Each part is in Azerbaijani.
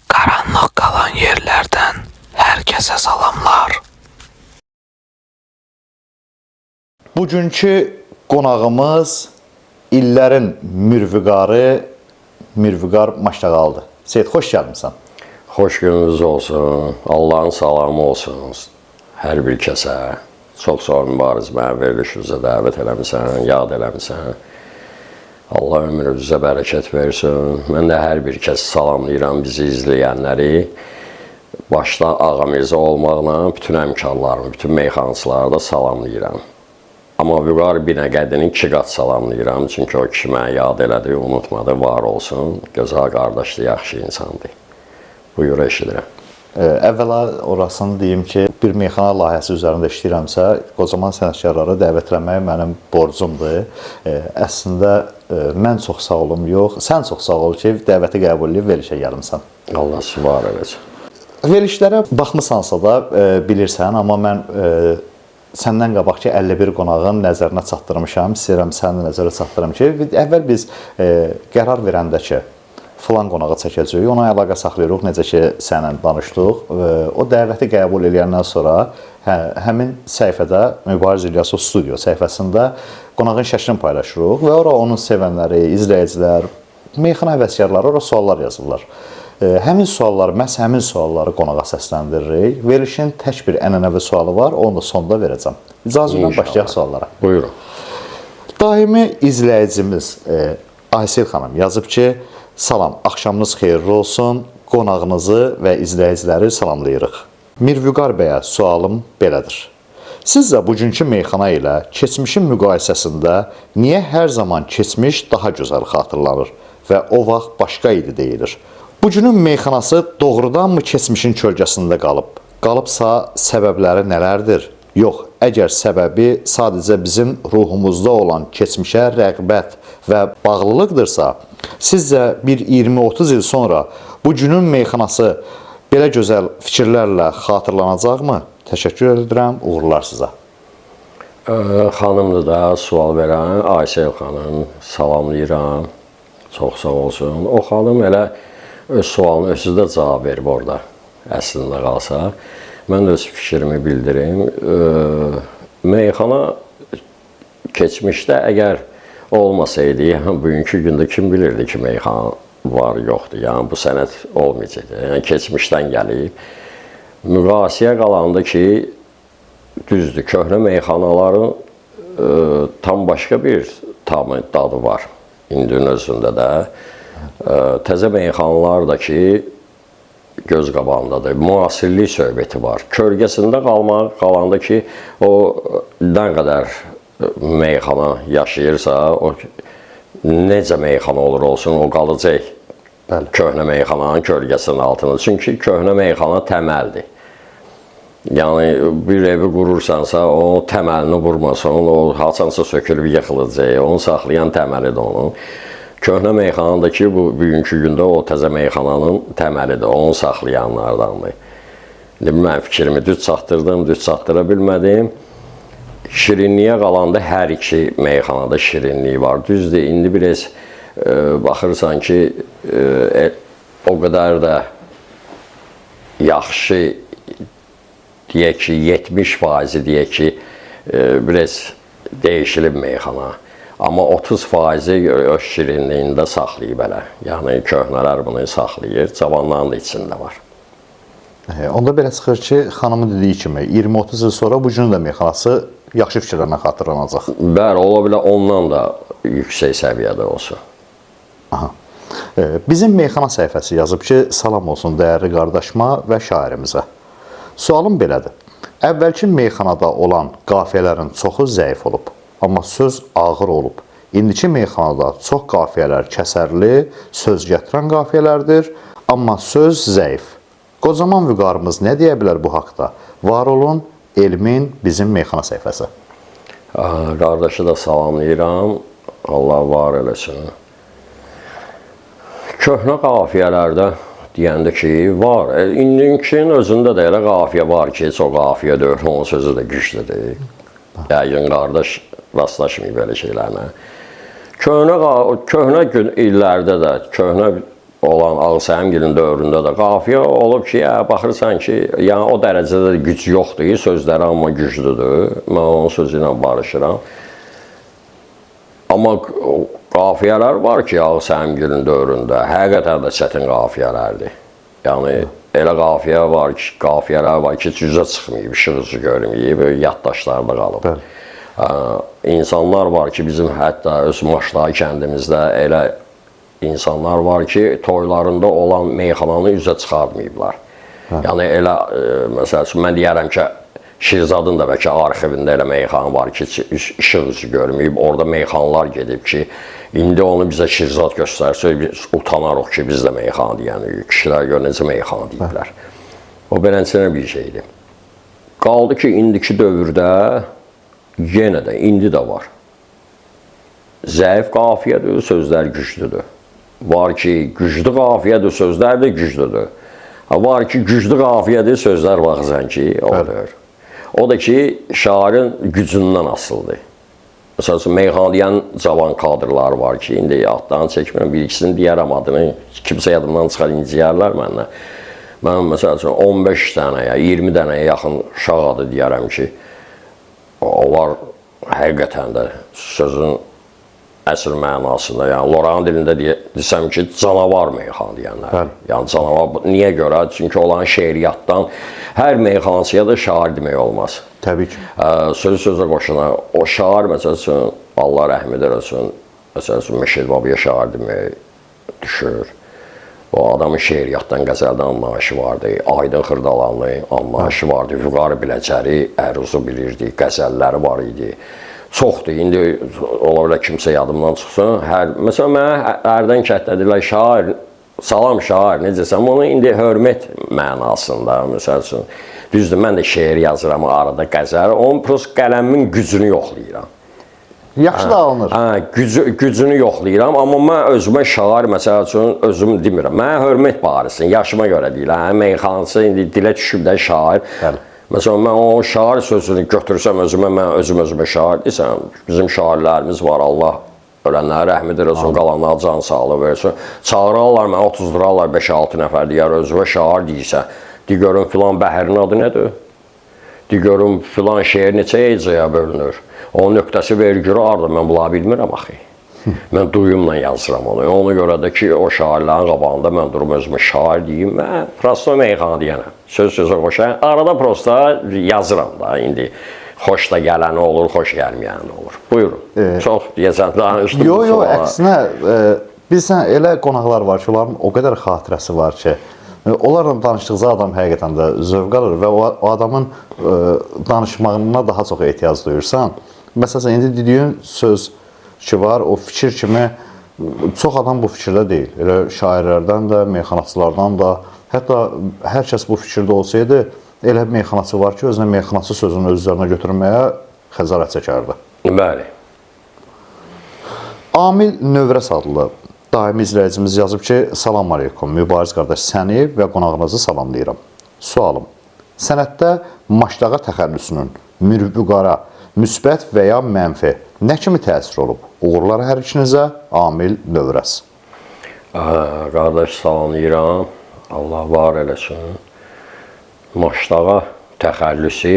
Karanlık kalan yerlerden herkese salamlar. Bugünkü qonağımız illərin Mürvüqar Maştağaldır. Seyid, xoş gəlmişsən. Xoş gününüz olsun. Allah'ın salamı olsun. Hər bir kəsə. Çox sağ ol Mübariz, məni verilişinizə dəvət eləmisən, yad eləmisən. Allah ömrünüzə bərəkət versin. Mən də hər bir kəsi salamlayıram, bizi izləyənləri. Başda Ağa Mirzə olmaqla bütün həmkarlarımı, bütün meyxançıları da salamlayıram. Amma Vüqar Binəqədini 2 qat salamlayıram. Çünki o kişi mənə yad elədi, unutmadı, var olsun. Gözəl qardaşdır, yaxşı insandır. Buyur, eşidirəm. Əvvəla orasını deyim ki, bir meyxana layihəsi üzərində işləyirəmsə, qocaman sənətkarları dəvət eləmək mənim borcumdur. Əslində, mən çox sağ olum, yox, sən çox sağ ol ki, dəvəti qəbul edib verilişə gəlmişsən. Allah sizi var eləsin. Verilişlərə baxmısansa da bilirsən, amma mən səndən qabaq ki, 51 qonağın nəzərinə çatdırmışam, istəyirəm səni nəzərə çatdırım ki, əvvəl biz qərar verəndə ki, filan qonağı çəkəcəyik, ona əlaqə saxlayırıq, necə ki, sənlə danışdıq. O dəvəti qəbul edəndən sonra həmin səhifədə Mübariz İlyasov Studio səhifəsində qonağın şəklini paylaşırıq və ora onun sevənləri, izləyicilər, meyxana həvəskarları ora suallar yazırlar. Həmin sualları, məhz həmin sualları qonağa səsləndiririk. Verilişin tək bir ənənəvi sualı var, onu da sonda verəcəm. İcazə ilə başlayaq suallara. Buyurun. Daimi izləyicimiz Aysel xanım yazıb ki, salam, axşamınız xeyirli olsun, qonağınızı və izləyiciləri salamlayırıq. Mirvüqar bəyə sualım belədir. Sizcə bugünkü meyxana ilə keçmişin müqayisəsində niyə hər zaman keçmiş daha gözəl xatırlanır və o vaxt başqa idi deyilir? Bugünün meyxanası doğrudanmı keçmişin kölgəsində qalıb? Qalıbsa səbəbləri nələrdir? Yox, əgər səbəbi sadəcə bizim ruhumuzda olan keçmişə rəğbət və bağlılıqdırsa, sizcə bir 20-30 il sonra bugünün meyxanası belə gözəl fikirlərlə xatırlanacaqmı? Təşəkkür edirəm, uğurlar sizə. Xanımdır da sual verən Aysel xanım, salamlayıram. Çox sağ olsun. O xanım elə öz sualını özü də cavab verib orada, əslində qalsa. Mən də öz fikrimi bildirim. Meyxana keçmişdə əgər olmasaydı, bugünkü gündə kim bilirdi ki, meyxana var, yoxdur. Yəni, bu sənət olmayacaqdı. Yəni, keçmişdən gəlib. Müqayisəyə qalandı ki, düzdür, köhnə meyxanaların tam başqa bir dadı var. İndinin özündə də. Təzə meyxanalar da ki, göz qabağındadır. Müasirlik söhbəti var. Kölgəsində qalanda ki, o nə qədər meyxana yaşayırsa, o necə meyxana olur olsun, o qalacaq köhnə meyxananın kölgəsinin altında. Çünki köhnə meyxana təməldir. Yəni, bir evi qurursansa, o təməlini vurmasan, o haçansa sökülüb yıxılacaq, onu saxlayan təməlidir onun. Köhnə meyxanadakı bu bugünkü gündə o təzə meyxananın təməlidir, onu saxlayanlardandır. Mən fikrimi düz çatdırdım, düz çatdıra bilmədim. Şirinliyə qalanda hər iki meyxanada şirinlik var. Düzdür, indi biraz baxırsan ki, o qədər də yaxşı, deyək ki, 70% deyək ki, biraz dəyişilib meyxana. Amma 30% öz şirinliyində saxlayıb elə. Yəni, köhnələr bunu saxlayır, cavanların da içində var. Onda belə çıxır ki, xanımın dediyi kimi, 20-30 il sonra bu günün də meyxanası yaxşı fikirlərlə xatırlanacaq. Bəli, ola bilər ondan da yüksək səviyyədə olsun. Aha. Bizim meyxana səhifəsi yazıb ki, salam olsun dəyərli qardaşıma və şairimizə. Sualım belədir. Əvvəlki meyxanada olan qafiyələrin çoxu zəif olub. Amma söz ağır olub. İndiki meyxanada çox qafiyələr kəsərli, söz gətirən qafiyələrdir, amma söz zəif. Qocaman Vüqarımız nə deyə bilər bu haqda? Var olun, elmin bizim meyxana səhifəsi. Qardaşı da salamlayıram. Allah var eləsin. Köhnə qafiyələrdə deyəndə ki, var. İndikinin özündə də elə qafiyə var ki, çox qafiyə deyil, onun sözü də güclüdür. Yəqin qardaş rastlaşmayıb belə şeylərlə. Köhnə gün illərdə də, köhnə olan Ağasəhəmgilin dövründə də qafiyə olub ki, baxırsan ki, yəni o dərəcədə də güc yoxdur, sözləri amma güclüdür. Mən onun sözü ilə barışıram. Amma qafiyələr var ki, Ağasəhəmgilin dövründə həqiqətən də çətin qafiyələrdir. Yəni elə qafiyələr var ki, cüzə çıxmayıb, işıq üzü görməyib, yaddaşlarda qalıb. İnsanlar var ki, bizim hətta öz Maşdağı kəndimizdə elə insanlar var ki, toylarında olan meyxananı üzə çıxartmayıblar. Yəni elə, məsəl üçün, mən deyərəm ki, Şirzadın da bəlkə arxivində elə meyxana var ki, işıq üzü görməyib, orada meyxanalar gedib ki, indi onu bizə Şirzad göstərsə, biz utanarıq ki, biz də meyxana deyənik, kişilər gör necə meyxana deyiblər. O beləncənə bir şeydir. Qaldı ki, indiki dövrdə yenə də, indi də var. Zəif qafiyədir, sözlər güclüdür. Var ki, güclü qafiyədir, sözlər də güclüdür. Var ki, güclü qafiyədir, sözlər baxırsan ki, odur. O da ki, şairin gücündən asılıdır. Məsələn, meyxanlayan cavan kadrlar var ki, indi adlarını çəkmirəm, bir ikisini deyərəm adını, kimsə yadımdan çıxar, inciyərlər məndən. Mən, məsələn, 15 dənəyə, 20 dənəyə yaxın uşaq adı deyərəm ki, onlar həqiqətən də sözün əsl mənasında, yəni Loran dilində desəm ki, canavar meyxana deyənlər. Yəni canavar, niyə görə? Çünki olan şeiriyyatdan hər meyxançıya da şair demək olmaz. Təbii ki. Sözə qoşuna, o şair, məsəl üçün, Allah rəhmət eləsin, məsəl üçün, Meşed Babaya şair demək düşür. O adamın şeiriyyatdan, qəzəldən anlayışı vardı, Aydın Xırdalanlı anlayışı vardı, Vüqar Biləcəri, Əruzu bilirdi, qəzəlləri var idi. Çoxdur, indi ola bilər kimsə yadımdan çıxsın. Məsələn, mənə hərdən kətlədirlər, şair, salam şair, necəsən? Onu indi hörmət mənasında, məsəl üçün, düzdür, mən də şeir yazıram, arada qəzəl, onun prost qələmin gücünü yoxlayıram. Yaxşı da alınır. Gücünü yoxlayıram, amma mən özümə şair, məsəl üçün, özüm demirəm. Mənə hörmət barısın, yaşıma görə deyirəm. Meyxançı indi dilə düşüb də şair. Məsələn, mən o şair sözünü götürsəm özümə, mən özümə şair desəm, bizim şairlərimiz var, Allah ölənlərə rəhmət eləsin, qalanlara can sağlığı versin. Çağırarlar, mən 30 lirarlar 5-6 nəfər deyər, özümə şair deyirsən. De görün filan bəhərin adı nədir? De görün filan şeir neçə hecəyə bölünür? Onun nöqtəsi vergürü ardır, mən bunları bilmirəm axı. Mən duyumla yazıram onu. Ona görə də ki, o şairlərin qabağında mən durum özümə şair deyim və prosto meyxana deyənəm. Söz-sözə qoşan, arada prosto yazıram da, indi xoş da gələni olur, xoş gəlməyəni olur. Buyurun, çox deyəsən, danışdım. Yox, əksinə, bilsən, elə qonaqlar var ki, onların o qədər xatirəsi var ki, onlarla danışdıqca adam həqiqətən də zövq alır və o adamın danışmağına daha çox ehtiyac duyursan. Məsələn, indi dediyin söz ki var, o fikir kimi çox adam bu fikirdə deyil. Elə şairlərdən də, meyxanaçılardan da, hətta hər kəs bu fikirdə olsaydı, elə meyxanaçı var ki, özünə meyxanaçı sözünü öz üzərinə götürməyə xəzarət çəkərdi. Bəli. Amil Növrəs adlı daimi izləyicimiz yazıb ki, salam aleykum, Mübariz qardaş, səni və qonağınızı salamlayıram. Sualım, sənətdə Maşdağa təxəllüsünün Mirvüqara müsbət və ya mənfi nə kimi təsir olub? Uğurlar hər ikinizə, Amil Növrəs. Qardaş, salamlayıram. Allah var eləsin. Maşdağa təxəllüsü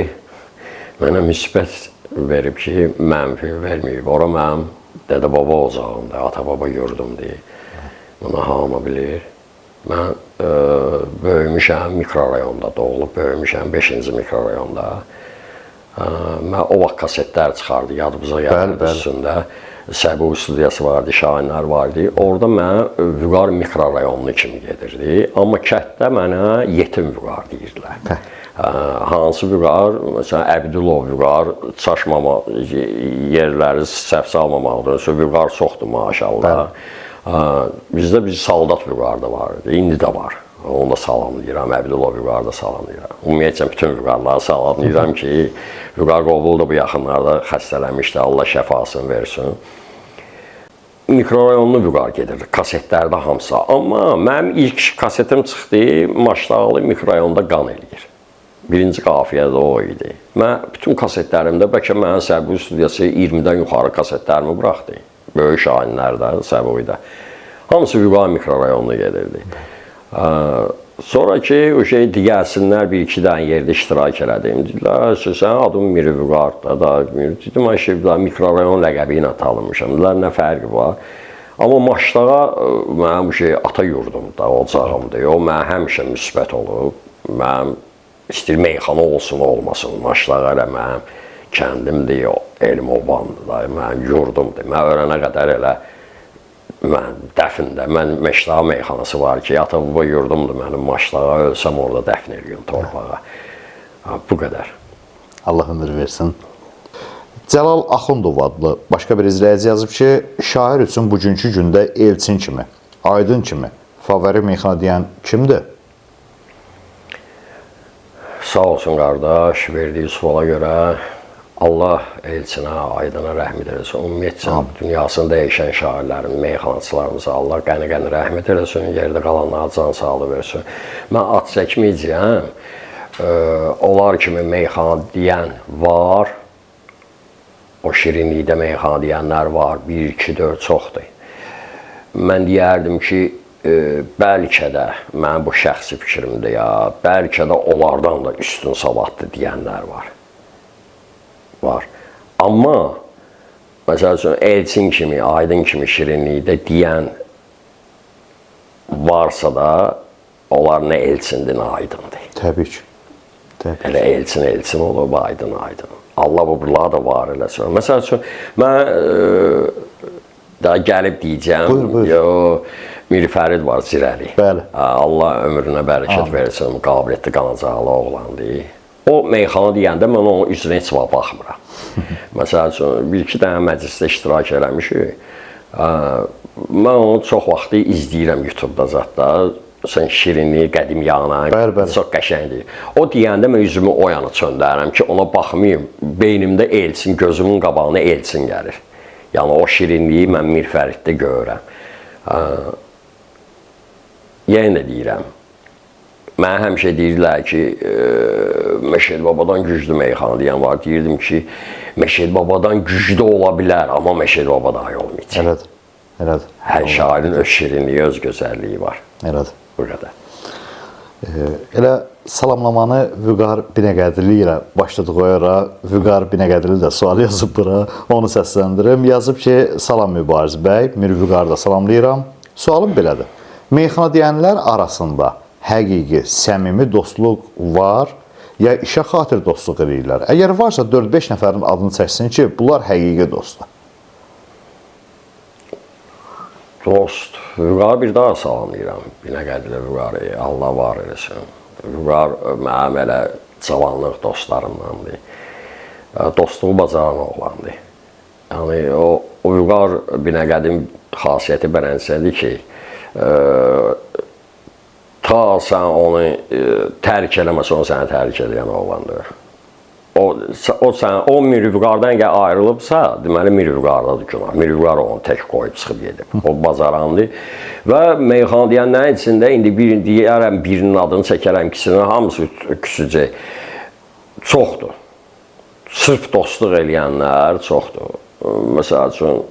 mənə müsbət verib ki, mənfi verməyib. Ora mənim dədə-baba ocağımdır, ata-baba yurdumdur. Bunu hamı bilir. Mən böyümüşəm mikrorayonda, doğulub böyümüşəm 5-ci mikrorayonda. Mən o vaxt kasetlər çıxardı, yadımıza gəlirdi üstündə. Səbu studiyası vardı, şahinlər vardı. Orada mən Vüqar mikrorayonlu kimi gedirdi. Amma kətdə mənə yetim Vüqar deyirdilər. Hansı Vüqar? Məsələn, Əbdülov Vüqar, çaşmama, yerləri səhv salmamaqdır. Vüqar çoxdur maşallah. Bizdə bir saldat Vüqar da vardı, indi də var. Onu da salamlayıram, Əbdülov Vüqarı da salamlayıram. Ümumiyyətlə, bütün Vüqarları salamlayıram ki, Vüqar Qobul da bu yaxınlarda xəstələnmişdi, Allah şəfasını versin. Mikrorayonlu Vüqar gedirdi, kasetlərdə hamısı. Amma mənim ilk kasetim çıxdı, Maşdağlı mikrorayonda qan eləyir. Birinci qafiyədə o idi. Mən bütün kasetlərimdə, bəlkə mənim Səbu studiyası 20-dən yuxarı kasetlərimi buraxdı. böyük şahinlər də, Səbuidə. Hamısı Vüqar mikrorayonuna gedirdi. Sonraki o şey digərsinlər bir-iki dənə yerdə iştirak elədim. Dedilər, sən adın Miri Vüqardır da. Dedim, mikrorayon ləqəbi ilə tanınmışam. Dedilər, nə fərqi var? Amma Maşdağa mənim ata yurdumda, ocağımdır. O mənə həmişə müsbət olub. Mənim istəyir meyxana olsun, olmasın. Maşdağa elə mənim kəndimdir, elm obandır da, mənim yurdumdur. Mən öyrənə qədər elə mən dəfində, mən Məşdağa meyxanası var ki, ata-baba yurdumdur mənim, Maşdağa ölsəm orada dəfn eləyim torpağa. Bu qədər. Allah ömür versin. Cəlal Axundov adlı başqa bir izləyici yazıb ki, şair üçün bugünkü gündə Elçin kimi, Aydın kimi favori meyxana deyən kimdir? Sağ olsun qardaş, verdiyi suala görə Allah Elçinə, Aydına rəhmət eləsin. Ümumiyyətcə, dünyasını dəyişən şairlərin, meyxanaçılarımıza Allah qəni-qəni rəhmət eləsin, yerdə qalanlara can sağlığı versin. Mən ad çəkməyəcəyəm, onlar kimi meyxana deyən var, o şirinlikdə meyxana deyənlər var, 1, 2, 4 çoxdur. Mən deyərdim ki, bəlkə də, mənim bu şəxsi fikrimdir ya, bəlkə də onlardan da üstün savadlı deyənlər var. Amma, məsəl üçün, Elçin kimi, Aydın kimi şirinlikdə deyən varsa da, onlar nə Elçindir, nə Aydındır. Təbii ki. Elə Elçin olub, Aydın. Allah bu bunları da var eləsin. Məsəl üçün, mən daha gəlib deyəcəm, Miri Fərid var, Zirəli. Allah ömrünə bərəkət versin, qabiliyyətli, qanacaqlı oğlandır. O meyxana deyəndə mən onun üzrə heç vaxt baxmıram. Məsəl üçün, bir-iki dənə məclisdə iştirak eləmişik. Mən onu çox vaxtı izləyirəm YouTube-da zətdə. Sən şirinliyi, qədim yağına, çox qəşəngdir. O deyəndə mən üzümü o yana çöndərəm ki, ona baxmayayım. Beynimdə Elçin, gözümün qabağına Elçin gəlir. Yəni, o şirinliyi mən Mir Fəriddə görürəm. Yenə də deyirəm. Mənə həmişə deyirlər ki, Məşəd Babadan güclü meyxana deyən var. Deyirdim ki, Məşəd Babadan güclü ola bilər, amma Məşəd Baba daha olmayacaq. Elədir. Hər şairin öz şirinliyi, öz gözəlliyi var. Elədir. Bu qədər. Elə salamlamanı Vüqar Binəqədili ilə başladı qoyaraq, Vüqar Binəqədili də sual yazıb bura, onu səsləndirim. Yazıb ki, salam Mübariz bəy, Mir Vüqarı da salamlayıram. Sualım belədir. Meyxana deyənlər arasında həqiqi, səmimi dostluq var, ya işə xatir dostluq edirlər? Əgər varsa 4-5 nəfərin adını çəksin ki, bunlar həqiqi dostdur. Dost, Vüqarı bir daha salamlayıram. Binəqədilə Vüqarı, Allah var eləsin. Vüqar mənim elə cavanlıq dostlarımdandır. Dostluğu bacaran oğlandır. Yəni, o Vüqar Binəqədim xasiyyəti bərənsədir ki, ta sən onu tərk eləməsə, onu səni tərk eləyən oğlandır. O Mir Vüqardan əgər ayrılıbsa, deməli Mir Vüqardadır günah. Mir Vüqar onu tək qoyub çıxıb gedib. O bacarandır. Və meyxana deyənlərin içində indi deyərəm birinin adını çəkərəm, ikisinin hamısı küçücək. Çoxdur. Sırf dostluq eləyənlər çoxdur. Məsəl üçün,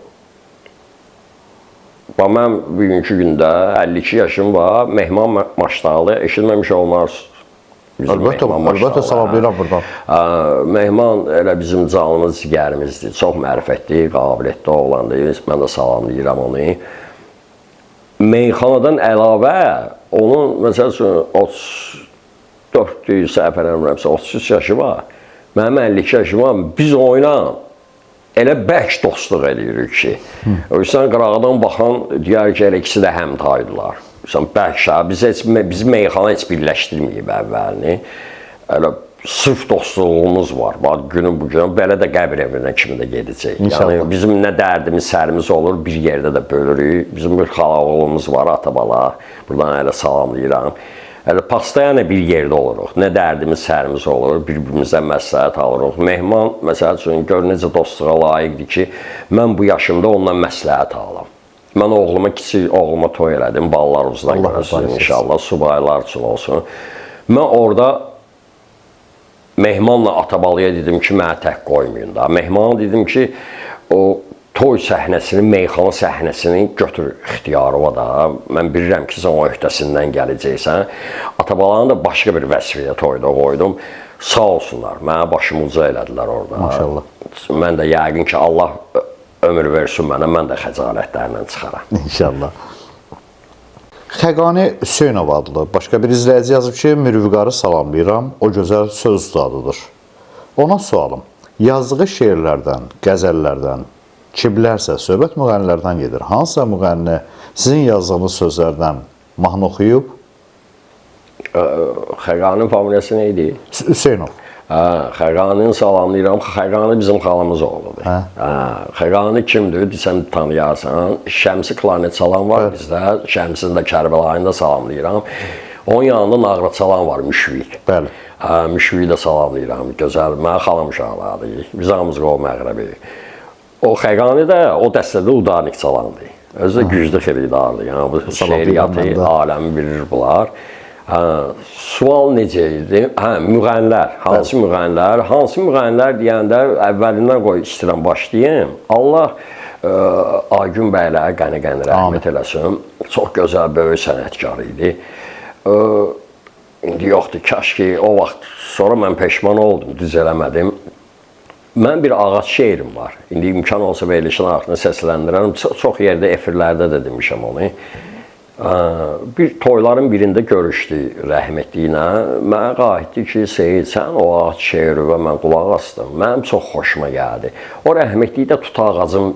mən bugünkü gündə 52 yaşım var, Mehman Maşdağlı, eşitməmiş olmaz. Əlbəttə, salamlayıram buradan. Mehman elə bizim canımız, cigərimizdir. Çox mərifətli, qabiliyyətli oğlandır. Mən də salamlayıram onu. Meyxanadan əlavə, onun, məsəl üçün, 34 səhv eləmirəmsə, 33 yaşı var. Mənim 52 yaşım var. Biz oyla elə bərk dostluq edirik ki, sən qırağdan baxan, deyər ki, elə ikisi də həmtaydılar. Bərk şah, bizi meyxana heç birləşdirməyib əvvəlini. Elə sırf dostluğumuz var. Günün bu günə belə də qəbir evinə kimi də gedəcək. Yəni, bizim nə dərdimiz, sərimiz olur, bir yerdə də bölürük. Bizim bir xalaoğlumuz var, ata-bala. Buradan elə salamlayıram. Elə pastayana bir yerdə oluruq. Nə dərdimiz, sərimiz olur, bir-birimizdən məsləhət alırıq. Mehman, məsəl üçün, gör necə dostluğa layiqdir ki, mən bu yaşımda ondan məsləhət alam. Mən oğluma toy elədim, balalar uzdan görəsin inşallah, subaylar üçün olsun. Mən orada Mehmanla ata-balaya dedim ki, mənə tək qoymayın da. Mehmana dedim ki, o toy səhnəsinin, meyxana səhnəsinin götür ixtiyarı var da. Mən bilirəm ki, sən o öhdəsindən gələcəksən. Atabalanı da başqa bir vəzifəyə toyda qoydum. Sağ olsunlar, mənə başımı uca elədilər orada. Maşallah. Mən də yəqin ki, Allah ömür versin mənə, mən də xəcalətlərlə çıxaram. İnşallah. Xəqani Hüseynov adlı başqa bir izləyici yazıb ki, Mirvüqarı salamlayıram, o gözəl söz ustadıdır. Ona sualım, yazdığı şeirlərdən, qəzəllərdən, ki bilərsə, söhbət müğənnilərdən gedir. Hansısa müğənni sizin yazdığınız sözlərdən mahnı oxuyub? Xəqanın familiyası nə idi? Hüseynov. Xəqanını salamlayıram. Xəqani bizim xalamız oğludur. Xəqani kimdir? Sən tanıyarsan. Şəmsi klarnet çalan var bizdə. Şəmsin də Kərbəlayını da salamlayıram. Onun yanında nağrat çalan var, Müşfiq. Bəli. Müşfiqi də salamlayıram. Gözəl, mənə xalam uşaqlardır. Biz hamımız qol məğrəbi. O Xəqani də o dəstədə udarnik çalandır. Özü də güclü xiridardır. Yəni bu şeiriyyatı aləmi bilir bunlar. Sual necə idi? Müğənnilər. Hansı müğənnilər? Hansı müğənnilər deyəndə əvvəlindən qoy istəyirəm başlayayım. Allah Aygün bəylə qəni-qəni rəhmət eləsin. Çox gözəl, böyük sənətkar idi. İndi yoxdur, kaş ki o vaxt sonra mən peşman oldum, düz eləmədim. Mən bir ağac şeirim var. İndi imkan olsa verilişin altına səsləndirərəm. Çox yerdə efirlərdə də demişəm onu. Bir toyların birində görüşdü rəhmətli ilə. Mənə qayıtdı ki, Seyid, sən o ağac şeiri və mən qulaq astım. Mənim çox xoşuma gəldi. O rəhmətli də Tut ağacın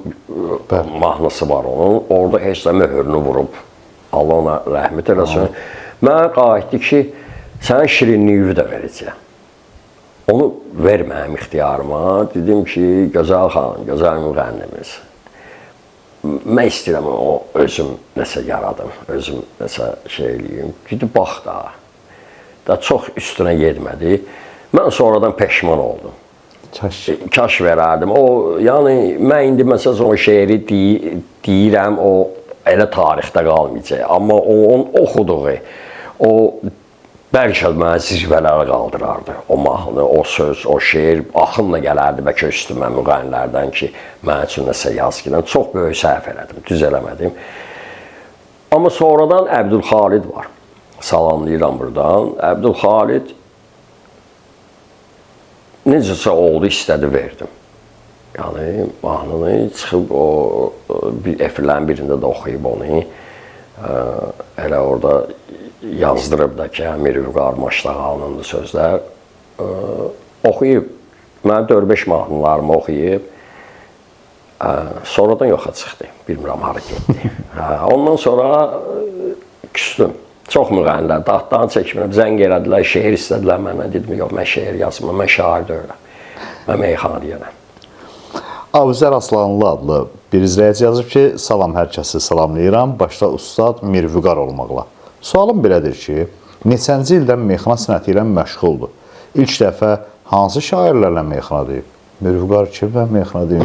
mahnısı var onun. Orada heç də möhürünü vurub. Allah ona rəhmət eləsin. Mənə qayıtdı ki, sənin şirinliyi də verəcəyəm. Onu ver mənim ixtiyarıma. Dedim ki, gözəl xanım, gözəl müğənnimiz. Mən istəyirəm o özüm nəsə yaradım, özüm nəsə şey eləyim. Gidib bax da çox üstünə getmədi. Mən sonradan peşman oldum. Kaş verərdim. O, yəni mən indi məsələn o şeiri deyirəm, o elə tarixdə qalmayacaq. Amma onun oxuduğu, o bəlkə mənə zirvələrə qaldırardı. O mahnı, o söz, o şeir axınla gələrdi bəlkə üstümə müğənnilərdən ki, mən üçün nəsə yaz ki, çox böyük səhv elədim, düz eləmədim. Amma sonradan Əbdülxalid var. Salamlayıram buradan. Əbdülxalid necəsə oldu, istədi, verdim. Yəni, mahnını çıxıb o efirlərin birində də oxuyub onu. Elə orada yazdırıb da ki, Mirvüqar Maştağalındır sözlər. Oxuyub, mən 4-5 mahnılarımı oxuyub, sonradan yoxa çıxdı, bilmirəm hara getdi. Ondan sonra küstüm. Çox müğənnilər, daxtanı çəkmirəm, zəng elədilər, şeir istədilər mənə, dedim, yox, mən şeir yazmam, mən şair deyirəm, mən meyxaniyənəm. Avuzər Aslanlı adlı bir izləyici yazıb ki, salam hər kəsi salamlayıram, başda ustad Mirvüqar olmaqla. Sualım belədir ki, neçənci ildən meyxana sənəti ilə məşğuldur? İlk dəfə hansı şairlərlə meyxana deyib? Mirvüqar kimlə meyxana deyib?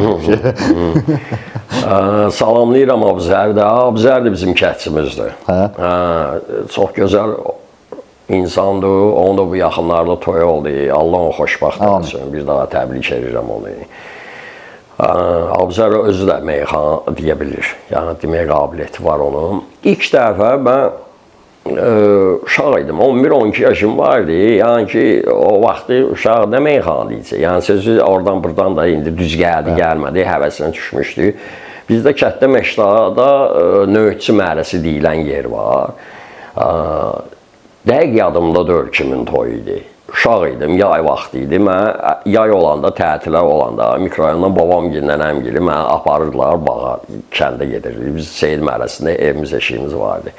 Salamlayıram Abzər də. Abzər də bizim kətçimizdir. Çox gözəl insandır. Onun da bu yaxınlarda toy oldu. Allah onu xoşbaxt etsin. Bir daha təbrik edirəm onu. Abzər özü də meyxana deyə bilir. Yəni demək qabiliyyəti var onun. İlk dəfə mən uşaq idim, 11-12 yaşım vardı. Yəni ki, o vaxtı uşaq nə meyxana deyəcək. Yəni sözü oradan buradan da indi düz gəldi, gəlmədi, həvəsinə düşmüşdü. Bizdə Kətdə Məşdada Nöğütçü məhəlləsi deyilən yer var. Dəqiq yadımda deyil kimin toyu idi. Uşaq idim, yay vaxtı idi. Mən yay olanda, tətilər olanda mikrorayondan babamgil, nənəmgil mənə aparırdılar bağa, kəndə gedirdik. Biz Seyid məhəlləsində evimiz, eşiyimiz vardı.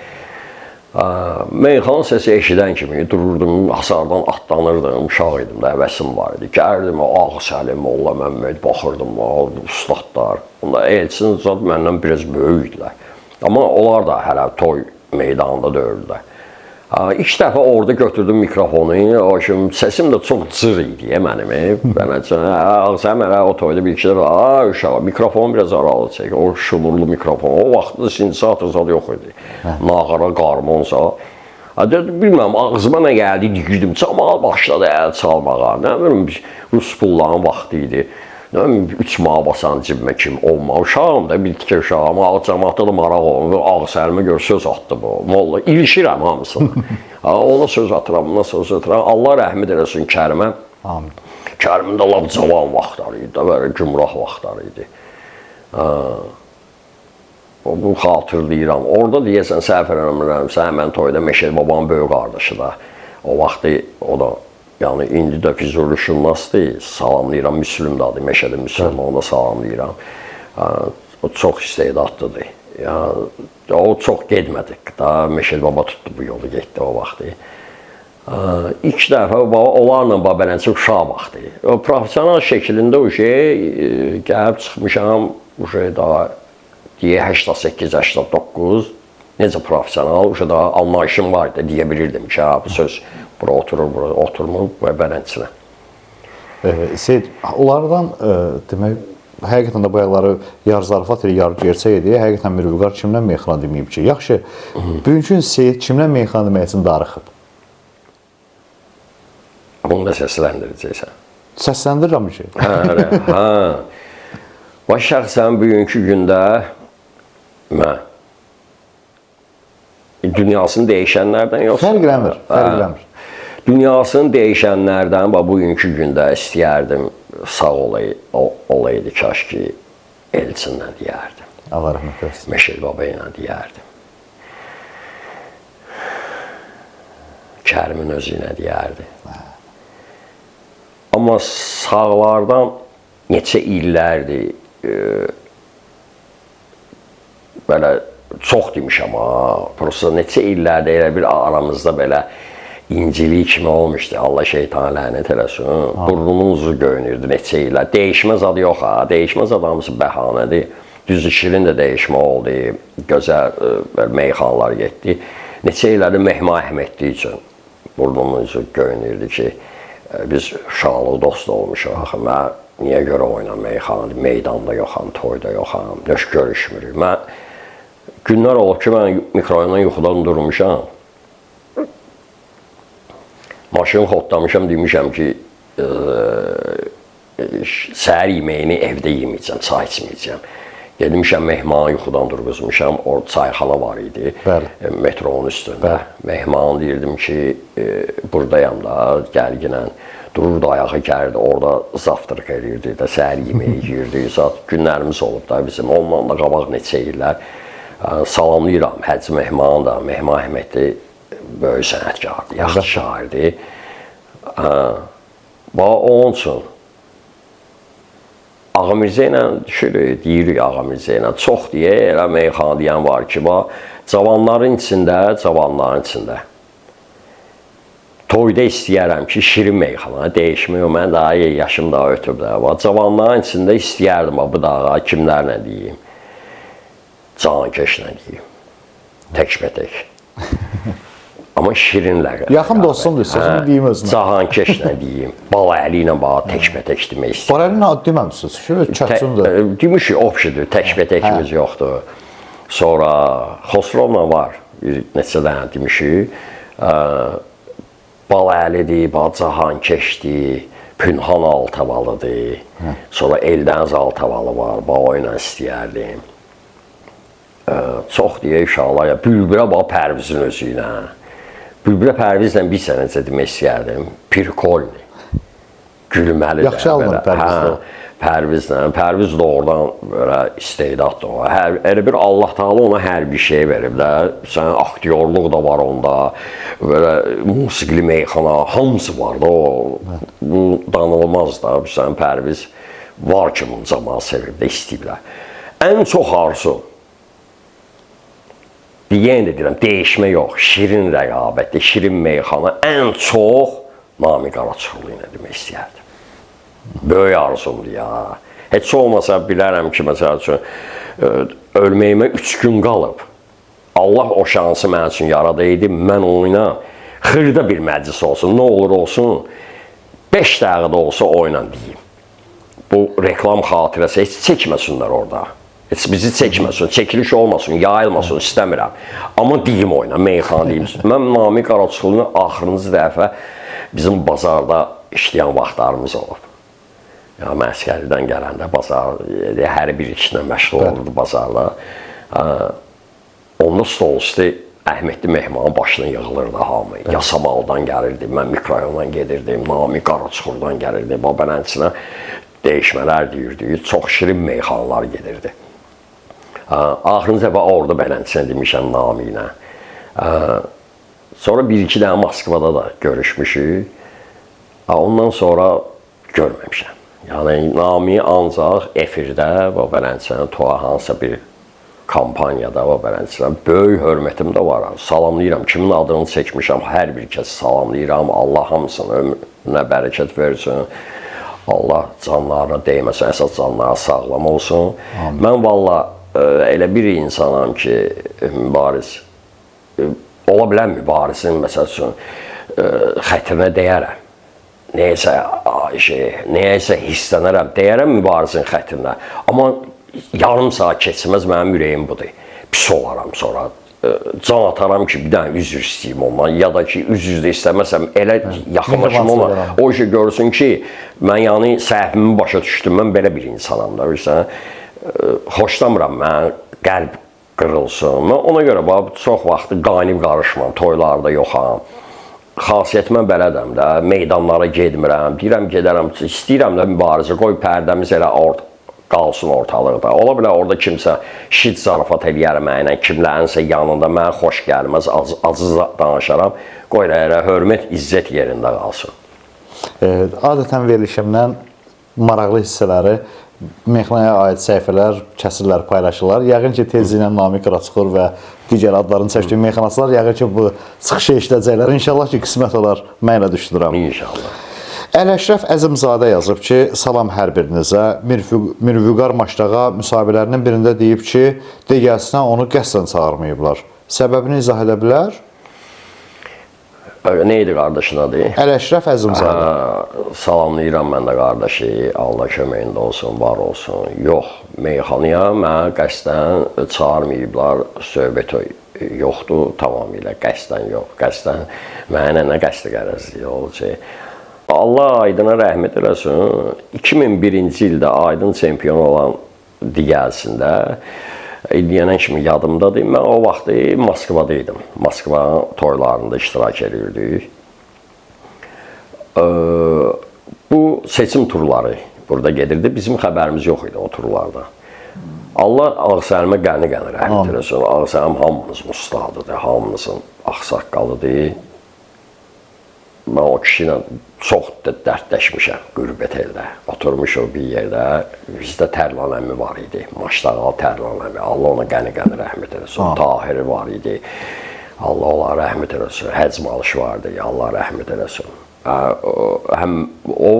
Meyxana səsi eşidən kimi dururdum, hasardan atlanırdım, uşaq idim də, həvəsim var idi. Gəlirdim, Ağa Səlim, Molla Məmməd, baxırdım, ustadlar. Elçin zat məndən biraz böyükdülər. Amma onlar da hələ toy meydanında döyürdülər. İlk dəfə orada götürdüm mikrofonu, səsim də çox cır idi mənim. Ağzəm hələ o toyda bir iki dəfə, uşaq, mikrofonu biraz aralı çək, o şumurlu mikrofon, o vaxtda sintezator zad yox idi. Nağara, qarmonsa. Bilməm, ağzıma nə gəldi, digirdim, çalmağa başladı əl çalmağa. Nə bilim, Rus pulların vaxtı idi. Nə bilim 3 manat basan cibimə kimi olma. Uşağım da bir tikə uşağım, ağ cəmaatda da maraq olmur. Ağ səlimə görə söz atdı bu. Molla ilişirəm hamısını. Ona söz atıram, buna söz atıram. Allah rəhmət eləsin Kərimə. Amin. Kərimin də lap cavan vaxtları idi, belə gümrah vaxtları idi. Bu xatırlayıram. Orada deyəsən səhv eləmirəmsə, həmən toyda Məşədi babanın böyük qardaşı da. O vaxtı o da, yəni indi də Füzulişünnasdır, salamlayıram, Müslüm də adı, Məşədi Müslüm, onu da salamlayıram. O çox istedadlıdır. O çox getmədi, da Məşədi baba tutdu bu yolu, getdi o vaxtı. İlk dəfə onlarla beləcə uşaq vaxtı. O profesional şəklində o şey gəlib çıxmışam, o şey daha 88-89, necə profesional, o şey daha anlayışım var idi, deyə bilirdim ki, bu söz bura oturur, bura oturmur və beləcə. Seyid, onlardan demək, həqiqətən də bu ayaqları yar zarafat ilə yar gerçək idi. Həqiqətən Mir Vüqar kimdən meyxana deməyib ki, yaxşı, bugünkü Seyid kimdən meyxana demək üçün darıxıb? Bunu da səsləndirəcəksən. Səsləndirirəm ki. Və şəxsən bugünkü gündə mən dünyasını dəyişənlərdən yoxsa? Fərqləmir. Dünyasını dəyişənlərdən və bugünkü gündə istəyərdim sağ olaydı, kaş ki Elçinlə deyərdim. Allah rəhmət eləsin. Məşədi baba ilə deyərdim. Kərimin özü ilə deyərdi. Amma sağlardan neçə illərdir, belə çox demişəm, prosta neçə illərdir elə bir aramızda belə inciliyi kimi olmuşdu. Allah şeytan lənət eləsin. Burnunun uzu göynürdü neçə illər. Dəyişməz adı yox ha. Dəyişməz adamısı bəhanədir. Düzdür, Şirin də dəyişmə oldu. Gözəl meyxanalar getdi. Neçə illərdir Mehma Əhmədli üçün burnunun uzu göynürdü ki, biz uşaqlıq dost olmuşuq. Mən niyə görə oynam meyxanada, meydanda yoxam, toyda yoxam, nöş görüşmürük. Mən günlər olub ki, mən mikrorayondan yuxudan durmuşam. Maşını xodlamışam, demişəm ki, səhər yeməyini evdə yeməyəcəm, çay içməyəcəm. Gedmişəm Mehmanı yuxudan durğuzmuşam, orada çayxana var idi, metronun üstündə. Mehman deyirdim ki, buradayam da, gəlginən. Dururdu, ayağı gəlirdi, orada zavtırıq edirdi də, səhər yeməyi yiyirdi. Günlərimiz olub da bizim, ondan da qabaq neçə illər. Salamlayıram Həcc Mehmanı da, Mehma Əhmədli böyük sənətkardır, yaxşı şairdir. Onun üçün Ağa Mirzə ilə düşürük, deyirik Ağa Mirzə ilə. Çox deyə elə meyxana deyən var ki, cavanların içində. Toyda istəyərəm ki, şirin meyxana, dəyişmək o, mən daha yaşım daha ötüb də. Cavanların içində istəyərdim, bu dağa kimlərlə deyim? Cahankeşlə deyim, təkbətək. Amma şirinlə. Yaxın dostumdur, sözünü deyim özünə. Cahankeşlə deyim, Balaəli ilə təkbətək demək istəyirəm. Balaəli ilə deməmişsiniz, çətindir. Demişik, opşidir, təkbətəkimiz yoxdur. Sonra Xosrovla var, neçə dənə demişik. Balaəlidir, Cahankeşdir, Pünhan Altavalıdır. Sonra Eldəniz Altavalı var, o ilə istəyərdim. Çox deyə inşallah, Bülbülə Pərvizin özü ilə. Bülbülə Pərvizlə bir sənəcə demək istəyərdim. Pirkolni, gülməli də. Yaxşı alınır Pərvizlə. Pərvizlə. Pərviz də oradan istedaddır. Elə bir Allah Teala ona hər bir şey verib də. Sən aktyorluq da var onda. Belə musiqili meyxana, hamısı var da o. Bu danılmaz da. Sən Pərviz var ki, bunu cəmaat sevib də istəyiblər. Ən çox arzu, deyən də deyirəm, dəyişmə yox, şirin rəqabətdə, şirin meyxana ən çox Namiq Qaraçıqlı ilə demək istəyərdim. Böyük arzumdur ya. Heç olmasa bilərəm ki, məsəl üçün, ölməyimə 3 gün qalıb. Allah o şansı mən üçün yaradaydı, mən oyna, xırda bir məclis olsun, nə olur olsun, 5 dəqiqədə olsa oyna deyim. Bu reklam xatirəsi heç çəkməsinlər orada. Heç bizi çəkməsin, çəkiliş olmasın, yayılmasın, istəmirəm. Amma deyim oyna, meyxana deyim. Mən Namiq Qaraçıqlının axırıncı dəfə bizim bazarda işləyən vaxtlarımız olub. Ya məskəridən gələndə bazar, hər bir işlə məşğul olurdu bazarla. Onun stol üstü Əhmədli Mehmanın başına yığılırdı hamı. Yasamaldan gəlirdi, mən mikrorayondan gedirdim, Nami Qaraçuxurdan gəlirdi, Babanənçinə dəyişmələr deyirdi, çox şirin meyxanalar gedirdi. Axırıncı dəfə orada Bələnçinə demişəm Nami ilə. Sonra bir-iki dənə Moskvada da görüşmüşük. Ondan sonra görməmişəm. Yəni Nami ancaq efirdə Bələnçinə hansısa bir kampaniyada Bələnçinə böyük hörmətim də var. Salamlayıram. Kimin adını çəkmişəm, hər bir kəs salamlayıram. Allah hamısının ömrünə bərəkət versin. Allah canlarına dəyməsin, əsas canlara sağlam olsun. Amin. Mən valla elə bir insanam ki, mübariz, ola bilən mübarizin, məsəl üçün, xətrinə deyərəm. Nəyəsə hisslənərəm, deyərəm mübarizin xətrinə. Amma yarım saat keçməz mənim ürəyim budur. Pis olaram sonra. Can ataram ki, bir dənə üzr istəyim ondan. Ya da ki, üzr də istəməsəm, elə yaxınlaşım ona. O işi görsün ki, mən yəni səhvimi başa düşdüm. Mən belə bir insanam da. Xoşlamıram mən qəlb qırılsın. Mən ona görə çox vaxtı qaynib qarışmam, toylarda yoxam. Xasiyyətimə belədəm də, meydanlara gedmirəm. Deyirəm, gedərəm, istəyirəm də mübarizə, qoy pərdəmiz elə qalsın ortalıqda. Ola bilər orada kimsə şid zarafat eləyər mənə, kimlərinsə yanında mənə xoş gəlməz, acı danışaram. Qoy elə hörmət, izzət yerində qalsın. Adətən verilişimdən maraqlı hissələri meyxanaya aid səhifələr, kəsirlər paylaşırlar. Yəqin ki, tezliklə Namiq Qaraçuxur və digər adlarını çəkdiyi meyxanaçılar yəqin ki, bu çıxışı işləyəcəklər. İnşallah ki, qismət olar, mən elə düşünürəm. İnşallah. Əl-Əşrəf Əzimzadə yazıb ki, salam hər birinizə. Mirvüqar Maşdağa müsahibələrinin birində deyib ki, digəsinə onu qəsdən çağırmayıblar. Səbəbini izah edə bilər? Ne idi qardaşın adı? Əl-Əşrəf Əzimzadə. Salamlayıram mən də qardaşı, Allah köməyində olsun, var olsun. Yox, meyxanaya mənə qəsdən çağırmayıblar, söhbət yoxdur, tamamilə qəsdən yox. Qəsdən, mənə nə qəsdi qərəzliyi olacaq. Allah Aydına rəhmət eləsin. 2001-ci ildə Aydın çempion olan digərsində deyənən kimi yadımdadır. Mən o vaxtı Moskvada idim. Moskva toylarında iştirak edirdik. Bu seçim turları burada gedirdi. Bizim xəbərimiz yox idi o turlarda. Allah Ağsəlimə qəni-qəni rəhmət eləsin. Ağsəlim hamımızın ustadıdır, hamımızın ağsaqqalıdır. Mən o kişi ilə çox dərdləşmişəm qürbət eldə. Oturmuşuq bir yerdə, bizdə Tərlan əmi var idi, Maşdağal Tərlan əmi. Allah ona qəni-qəni rəhmət eləsin. Tahiri var idi, Allah ona rəhmət eləsin. Həcmalışı vardı, Allah rəhmət eləsin. Həm o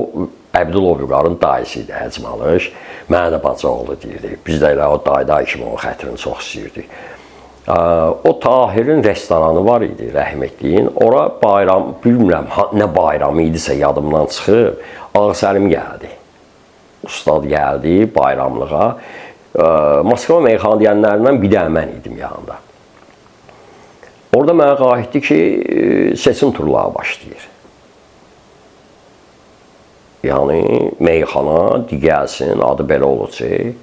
Əbdülov Vüqarın dayısı idi Həcmalış. Mənə də bacı oğlu deyirdi. Biz də elə o dayı kimi onun xətrini çox istəyirdik. O Tahirin restoranı var idi, rəhmətliyin. Ora bayram, bilmirəm, nə bayramı idisə yadımdan çıxıb, Ağsəlim gəldi. Ustad gəldi bayramlığa. Moskva meyxana deyənlərindən bir də mən idim yanında. Orada mənə qayıtdı ki, seçim turları başlayır. Yəni, meyxana digəlsin, adı belə olacaq.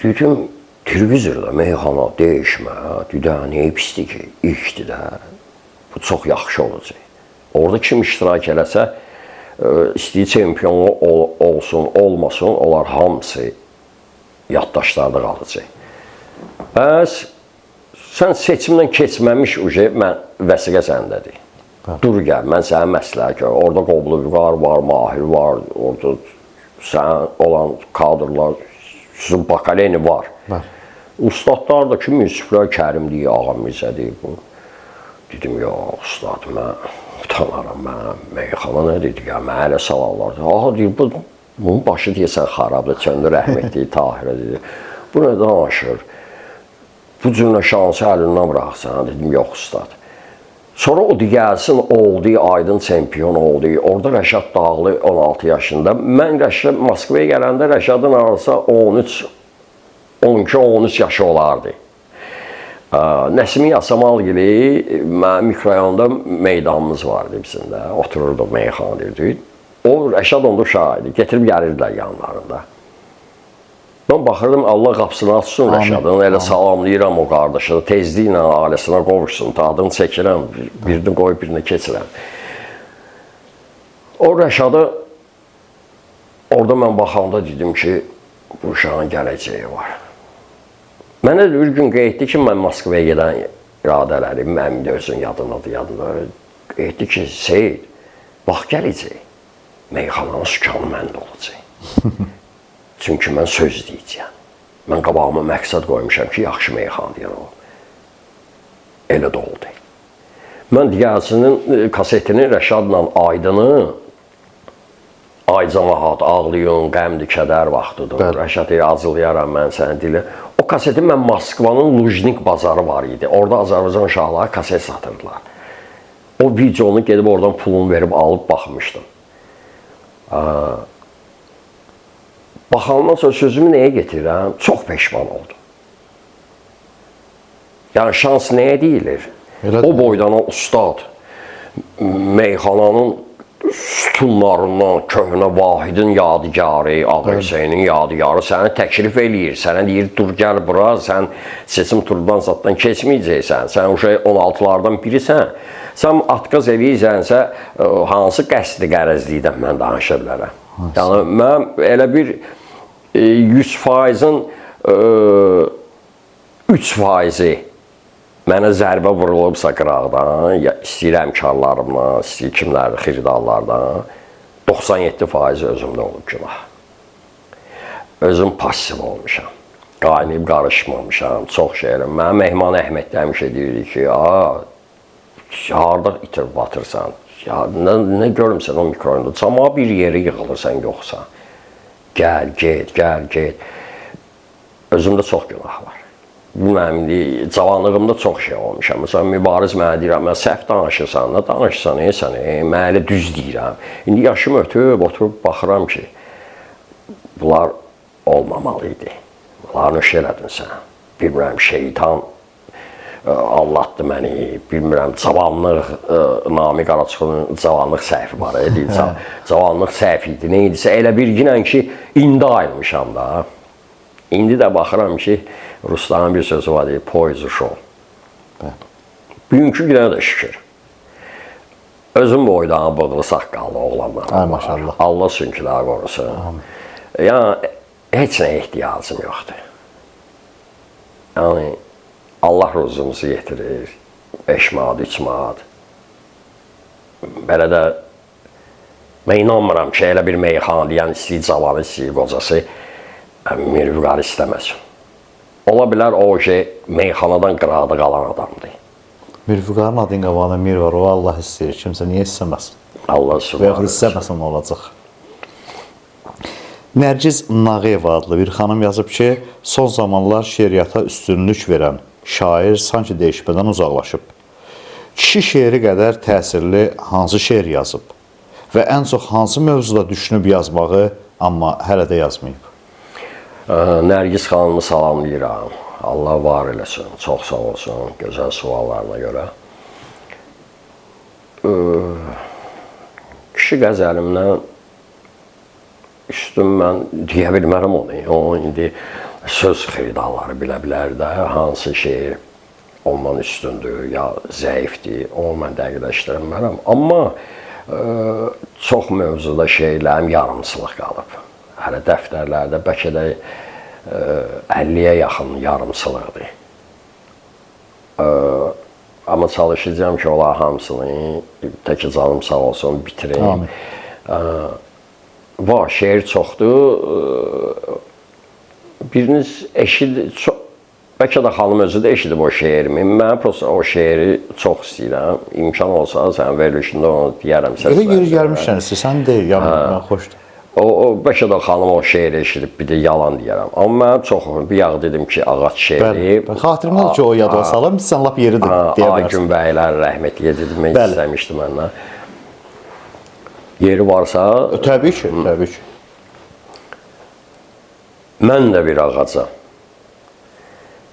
Dedim, televizorda meyxana dəyişmə, düdəni, pisdir ki, işdir də. Bu çox yaxşı olacaq. Orada kim iştirak eləsə, istəyir çempion olsun, olmasın, onlar hamısı yaddaşlarda qalacaq. Bəs, sən seçimdən keçməmiş vəsiqə səndədir. Dur gəl, mən sənə məsləhət görürəm. Orada Qoblu Vüqar var, Mahir var, orada sən olan kadrlar, sizin bakaleni var. Ustadlar da ki, münsiflər Kərimdir, Ağamirzədir. Dedim, yox, ustad, mən utanaram, mən meyxana nə dedik, mən hələ salallar. Aha, deyir, bunun başı deyəsən xarabdır, kəndə rəhmətliyi Tahirə dedi. Bu nə danışır? Bu cürlə şansı əlindən bıraxsan, dedim, yox, ustad. Sonra o digərsin oldu, Aydın çempion oldu. Orada Rəşad Dağlı 16 yaşında. Mən Moskvaya gələndə Rəşadın arası 12-13 yaşı olardı. Nəsimi Yasamalgili, mikroyonda meydanımız vardı bizində. Otururduq, meyxana deyirdik. O Rəşad onda uşaq idi. Getirib gəlirdilər yanlarında. Mən baxırdım, Allah qapısını açsın Rəşadın. Elə salamlayıram o qardaşı. Tezliklə ailəsinə qovuşsun. Adını çəkirəm. Birini qoyub birini keçirəm. O Rəşadı orada mən baxanda dedim ki, bu uşağın gələcəyi var. Mənə də bir gün qeyd etdi ki, mən Moskvaya gedən iradələrim, mənim də özün yadındadır. Qeyd etdi ki, Seyid, bax gələcək. Meyxananın sükanı məndə olacaq. Çünki mən söz deyəcəyəm. Mən qabağıma məqsəd qoymuşam ki, yaxşı meyxan deyən o. Elə də oldu. Mən digərsinin kasetini Rəşadla Aydını Aycamahat, ağlayın, qəmdir, kədər vaxtıdır. Rəşad acılayaram mən səni dili. O kaseti mən Moskvanın Lujnik bazarı var idi. Orada Azərbaycan uşaqları kaset satırdılar. O videonu gedib oradan pulunu verib alıb baxmışdım. Baxandan sonra sözümü nəyə getirirəm? Çox peşman oldum. Yəni şans nəyə deyilir? O boydan o ustad meyxananın sütunlarından köhnə Vahidin yadigarı, Ağrıseynin yadigarı səni təklif eləyir. Sənə deyir, dur gəl bura, sən seçim turundan zatdan keçməyəcəksən. Sən uşaq 16-lardan birisən. Sən atqaz eləyirsənsə, hansı qəsdi qərəzlikdən mən danışa bilərəm. Yəni, mən elə bir 100%-in 3%-i mənə zərbə vurulubsa qıraqdan, istəyir həmkarlarımdan, istəyir kimlər, xiridarlardan, 97% özümdə olub günah. Özüm passiv olmuşam, qaynayıb qarışmamışam, çox şeylər. Mənim Mehman Əhməd həmişə deyirdi ki, harada itirib batırsan, nə görmüsən o mikroyunda, cama bir yeri yığılırsan yoxsa. Gəl, get, gəl, get. Özümdə çox günah var. Bilməm, cavanlığımda çox şey olmuşam. Məsələn, mübariz mənə deyirəm, mən səhv danışırsan, nə danışırsan, mən elə düz deyirəm. İndi yaşım ötüb, oturub baxıram ki, bunlar olmamalıydı. Bunlar nöş elədin sən. Bilmirəm, şeytan allatdı məni, bilmirəm, cavanlıq, Namiq Qaraçıxın cavanlıq səhvi var, cavanlıq səhvi idi, neydisə, elə bir günən ki, indi ayılmışam da. İndi də baxıram ki, Ruslanın bir sözü var deyil, poiz uşol. Bugünkü günə də şükür. Özüm boydan bığlı saqqallı oğlanlarım var. Allah sünkülər qorusun. Yəni, heç nə ehtiyacım yoxdur. Yəni, Allah ruzumuzu yetirir. 5 manat, 3 manat. Belə də, mən inanmıram ki, elə bir meyxana deyən istəyir cavanı, istəyir qocası, Mirvüqarı istəməsin. Ola bilər o şey meyxanadan qıraqda qalan adamdır. Mirvüqarın adın qabağında mir var, o Allah istəyir, kimsə niyə istəməsin? Allah subhanə. Və yaxud istəməsin olacaq. Nərgiz Nağıyeva adlı bir xanım yazıb ki, son zamanlar şeiriyyata üstünlük verən şair sanki dəyişmədən uzaqlaşıb. Kişi şeiri qədər təsirli hansı şeir yazıb və ən çox hansı mövzuda düşünüb yazmağı, amma hələ də yazmayıb? Nərgiz xanımı salamlayıram. Allah var eləsin, çox sağ olsun, gözəl suallarına görə. Kişi qəzəlimdən üstün mən deyə bilmərəm onu. O, indi söz xiridarları bilə bilər də, hansı şeir ondan üstündür, ya zəifdir, onu mən dəqiqləşdirmərəm. Amma çox mövzuda şeirlərim yarımçılıq qalıb. Hələ dəftərlərdə bəlkə də 50-yə yaxın yarımçılıqdır. Amma çalışacağım ki, olar hamısını, təki canım sağ olsun, bitireyim. Var, şeir çoxdur. Biriniz eşid, bəlkə də xanım özü də eşidib o şeirimi. Mən prosta o şeiri çox istəyirəm. İmkan olsa, sənin verilişində onu deyərəm. Elə yeri gəlmişsən, sən deyil, mən xoşdur. Bəlkə də xanım o şeiri eşidib, bir də yalan deyərəm. Amma mən çox, bir yağ dedim ki, ağac şeiri. Xatirimdən ki, o yada salım, sən lap yeridir, deyə bilərsən. Aygün bəylər rəhmətliyə dedim, mən istəmişdim məndən. Yeri varsa... Təbii ki, təbii ki. Mən də bir ağacam.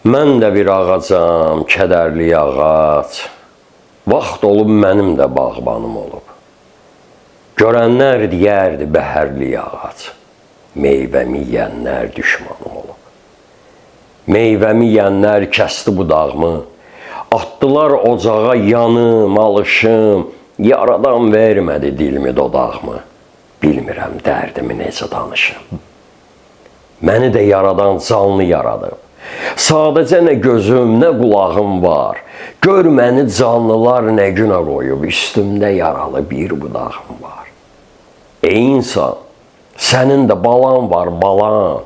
Mən də bir ağacam, kədərli ağac. Vaxt olub mənim də bağbanım olub. Görənlər deyərdi bəhərli ağac, meyvəmi yeyənlər düşmanım olub. Meyvəmi yeyənlər kəsdi budağımı, atdılar ocağa yanım, alışım, yaradan vermədi dilimi dodağımı. Bilmirəm dərdimi necə danışım. Məni də yaradan canlı yaradıb. Sadəcə nə gözüm, nə qulağım var. Gör məni canlılar nə günə qoyub, üstümdə yaralı bir budağım var. Ey insan, sənin də balan var, balan.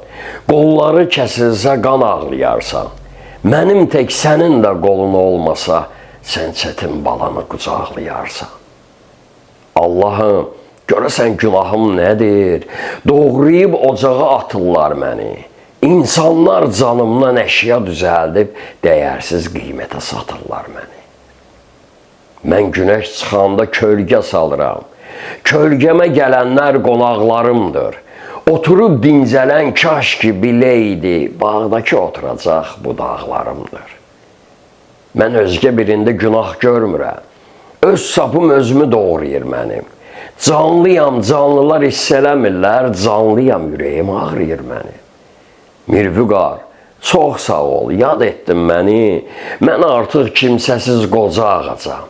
Qolları kəsilsə qan ağlayarsan. Mənim tək sənin də qolun olmasa, sən çətin balanı qucaqlayarsan. Allahım, görəsən günahım nədir? Doğrayıb ocağa atırlar məni. İnsanlar canımdan əşya düzəldib, dəyərsiz qiymətə satırlar məni. Mən günəş çıxanda kölgə salıram. Kölgəmə gələnlər qonaqlarımdır. Oturub dincələn kaş ki biləydi, bağdakı oturacaq budaqlarımdır. Mən özgə birində günah görmürəm. Öz sapım özümü doğrayır mənim. Canlıyam, canlılar hiss eləmirlər, canlıyam, ürəyim ağrıyır mənim. Mirvüqar, çox sağ ol, yad etdin məni. Mən artıq kimsəsiz qoca ağacam.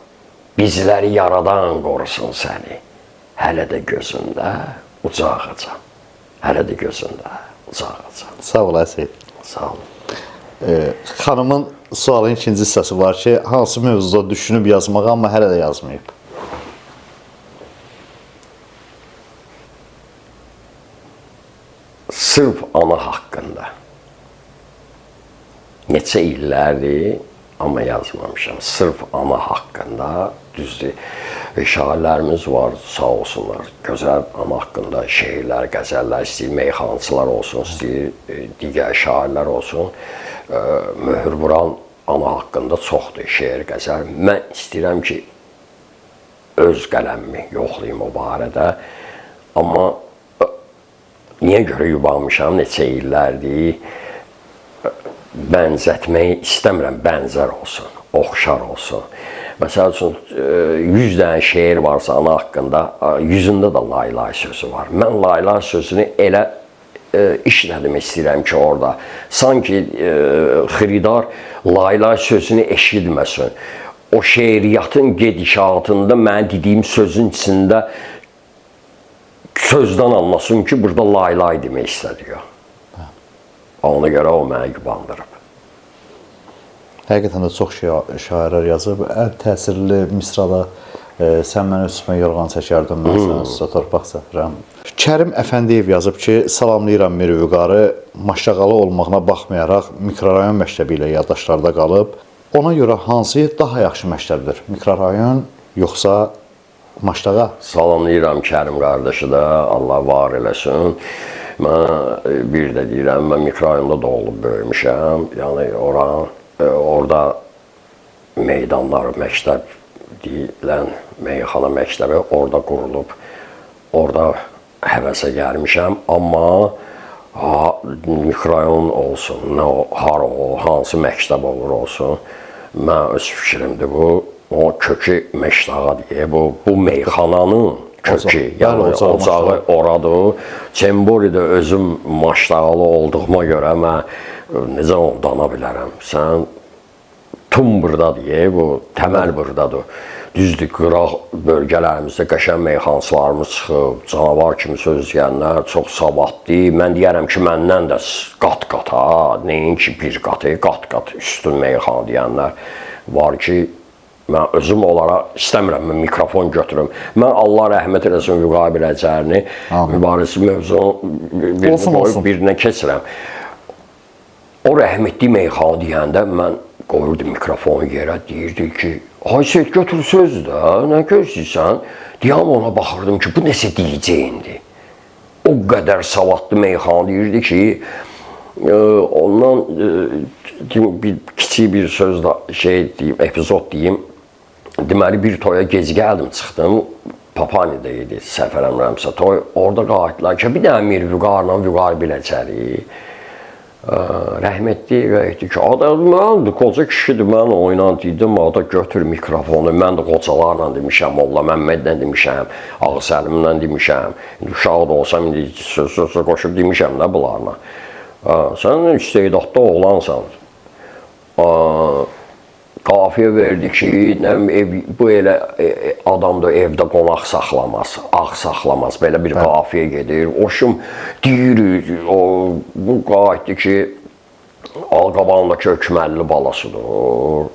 Bizləri yaradan qorusun səni. Hələ də gözündə uca ağacam. Hələ də gözündə uca ağacam. Sağ ol Əsəy. Sağ ol. Xanımın sualın ikinci hissəsi var ki, hansı mövzuda düşünüb yazmağı, amma hələ də yazmayıb. Sırf ana haqqında. Neçə illərdir, amma yazmamışam. Sırf ana haqqında, düzdür. Şairlərimiz var, sağ olsunlar. Gözəl ana haqqında şeirlər, qəzəllər, istəyir meyxançılar olsun, istəyir digər şairlər olsun. Möhür vuran ana haqqında çoxdur şeir, qəzəl. Mən istəyirəm ki, öz qələmimi yoxlayım o barədə. Amma niyə görə yubanmışam, neçə illərdir, bənzətməyi istəmirəm, bənzər olsun, oxşar olsun. Məsəl üçün, 100 dənə şeir varsa ana haqqında, 100-ündə də laylay sözü var. Mən laylay sözünü elə işlədim istəyirəm ki, orada. Sanki xiridar laylay sözünü eşitməsin. O şeiriyyatın gedişatında mən dediyim sözün içində sözdən anlasın ki, burada laylay demək istədiyor. Ona görə o mənə yubandırıb. Həqiqətən də çox şairlər yazıb. Ən təsirli misrada sən mənə üstümə yorğan çəkərdin, mən sənə üstə torpaq səpirəm. Kərim Əfəndiyev yazıb ki, salamlayıram Mirvüqarı, Maştağalı olmağına baxmayaraq mikrorayon məktəbi ilə yaddaşlarda qalıb. Ona görə hansı daha yaxşı məktəbdir? Mikrorayon yoxsa Maştağa? Salamlayıram Kərim qardaşı da, Allah var eləsin. Mən bir də deyirəm, mən mikrorayonda doğulub böyümüşəm. Yəni orada meydanlar, məktəb deyilən meyxana məktəbi orada qurulub. Orada həvəsə gəlmişəm, amma mikrorayon olsun, hansı məktəb olur olsun, mən öz fikrimdir bu. O kökü Məştağa deyə, bu meyxananın kökü, yəni ocağı oradır. Çemboridə özüm Maştağalı olduğuma görə mən necə onu dana bilərəm. Sən tum burada deyə, bu təməl buradadır. Düzdür, qıraq bölgələrimizdə qəşəng meyxancılarımız çıxıb, canavar kimi söz deyənlər çox savaddır. Mən deyərəm ki, məndən də qat-qata, nəinki bir qatı, qat-qat üstün meyxana deyənlər var ki, mən özüm olaraq istəmirəm, mən mikrofon götürüm. Mən Allah rəhmət eləsin Vüqar Biləcərini, mübarisi mövzunu birinə keçirəm. O rəhmətli meyxana deyəndə mən qoyurdum mikrofonu yerə, deyirdi ki, Ayşət götür söz də, nə gözləyirsən? Deyəm ona baxırdım ki, bu nəsə deyəcəyindi. O qədər savadlı meyxana deyirdi ki, ondan kiçik bir söz da deyim, epizod deyim. Deməli, bir toya gec gəldim, çıxdım, Papani'də idi, səfər əmrəmsə toy. Orada qayıtdılar ki, bir dənə Mirvüqarla Vüqar Biləcəri. rəhmətli deyirdi ki, mən qoca kişidir, mən oynan dedim, ada götür mikrofonu, mən də qocalarla demişəm, Molla Məmmədlə demişəm, Ağa Səlimlə demişəm, uşaq da olsam, indi söz qoşub demişəm də bunlarla. Sən istedadlı oğlansan, qafiyə verdi ki, bu elə adam da evdə qonaq saxlamaz, ağ saxlamaz, belə bir qafiyə gedir. Oşum deyir, bu qayıtdı ki, qabağındakı hökməlli balasıdır.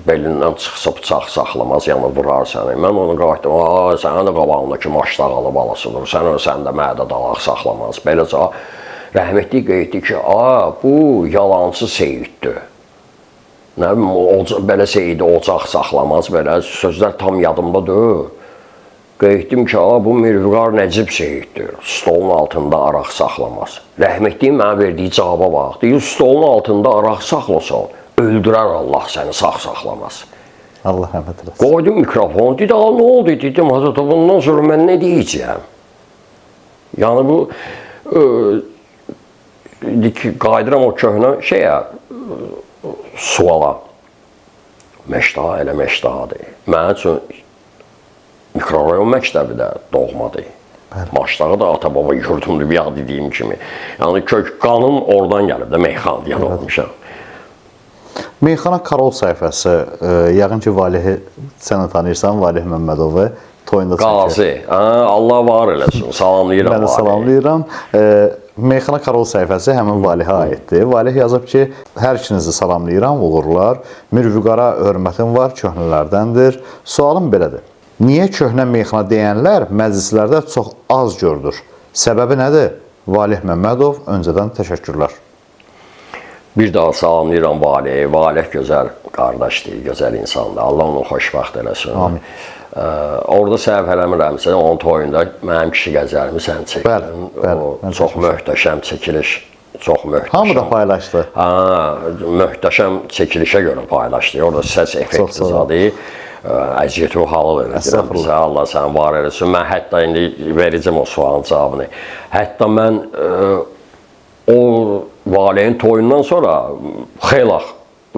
Belindən çıxsa bıçaq saxlamaz, yəni vurar səni. Mən onu qayıtdım, sənin də qabağındakı maşdağalı balasıdır, sən də mədə dalaq saxlamaz. Beləcə, rəhmətli qeyddir ki, bu yalancı Seyiddir. Nə bilim, belə Seyidi ocaq saxlamaz, belə sözlər tam yadımda deyil. Qeyddim ki, bu Mirvüqar Nəcib Seyiddir, stolun altında araq saxlamaz. Rəhmətli mənə verdiyi cavaba bax, deyir, stolun altında araq saxlasan, öldürər Allah səni sağ saxlamaz. Allah rəhmət eləsin. Qoydum mikrofonu, dedi, nə oldu, dedim, bundan sonra mən nə deyəcəyəm? Yəni bu, qaydıram o köhnə şeyə, suala. Məştaha elə məştahadır. Mənim üçün mikrorayon məktəbi də doğmadır. Maştağı da ata-baba yurdumdur, bir yağ dediyim kimi. Yəni kök qanım oradan gəlib də meyxandiyan olmuşam. Meyxana Karol səhifəsi, yəqin ki, Valihi sən tanıyırsan, Valih Məmmədovu toyunda çəkir. Qazi, Allah var eləsin, salamlayıram Mən də salamlayıram. Meyxana Karol səhifəsi həmin Valihə aiddir. Valih yazıb ki, hər ikinizi salamlayıram, uğurlar. Mirvüqara hörmətim var, köhnələrdəndir. Sualım belədir. Niyə köhnə meyxana deyənlər məclislərdə çox az görülür? Səbəbi nədir? Valih Məmmədov, öncədən təşəkkürlər. Bir daha salamlayıram Valih. Valih gözəl qardaşdır, gözəl insandır. Allah onu xoşbəxt eləsin. Amin. Orada səhv eləmirəmsə, onun toyunda mənim kişi qəzəlimi sən çəkdin. Bəli. Çox möhtəşəm çəkiliş, çox möhtəşəm. Hamı da paylaşdı. Möhtəşəm çəkilişə görə paylaşdı. Orada səs effekti zadı. Əziyyəti o halı verir. Bizə Allah sən var eləsin. Mən hətta indi verəcəm o sualın cavabını. Hətta mən o Valihin toyundan sonra xeyli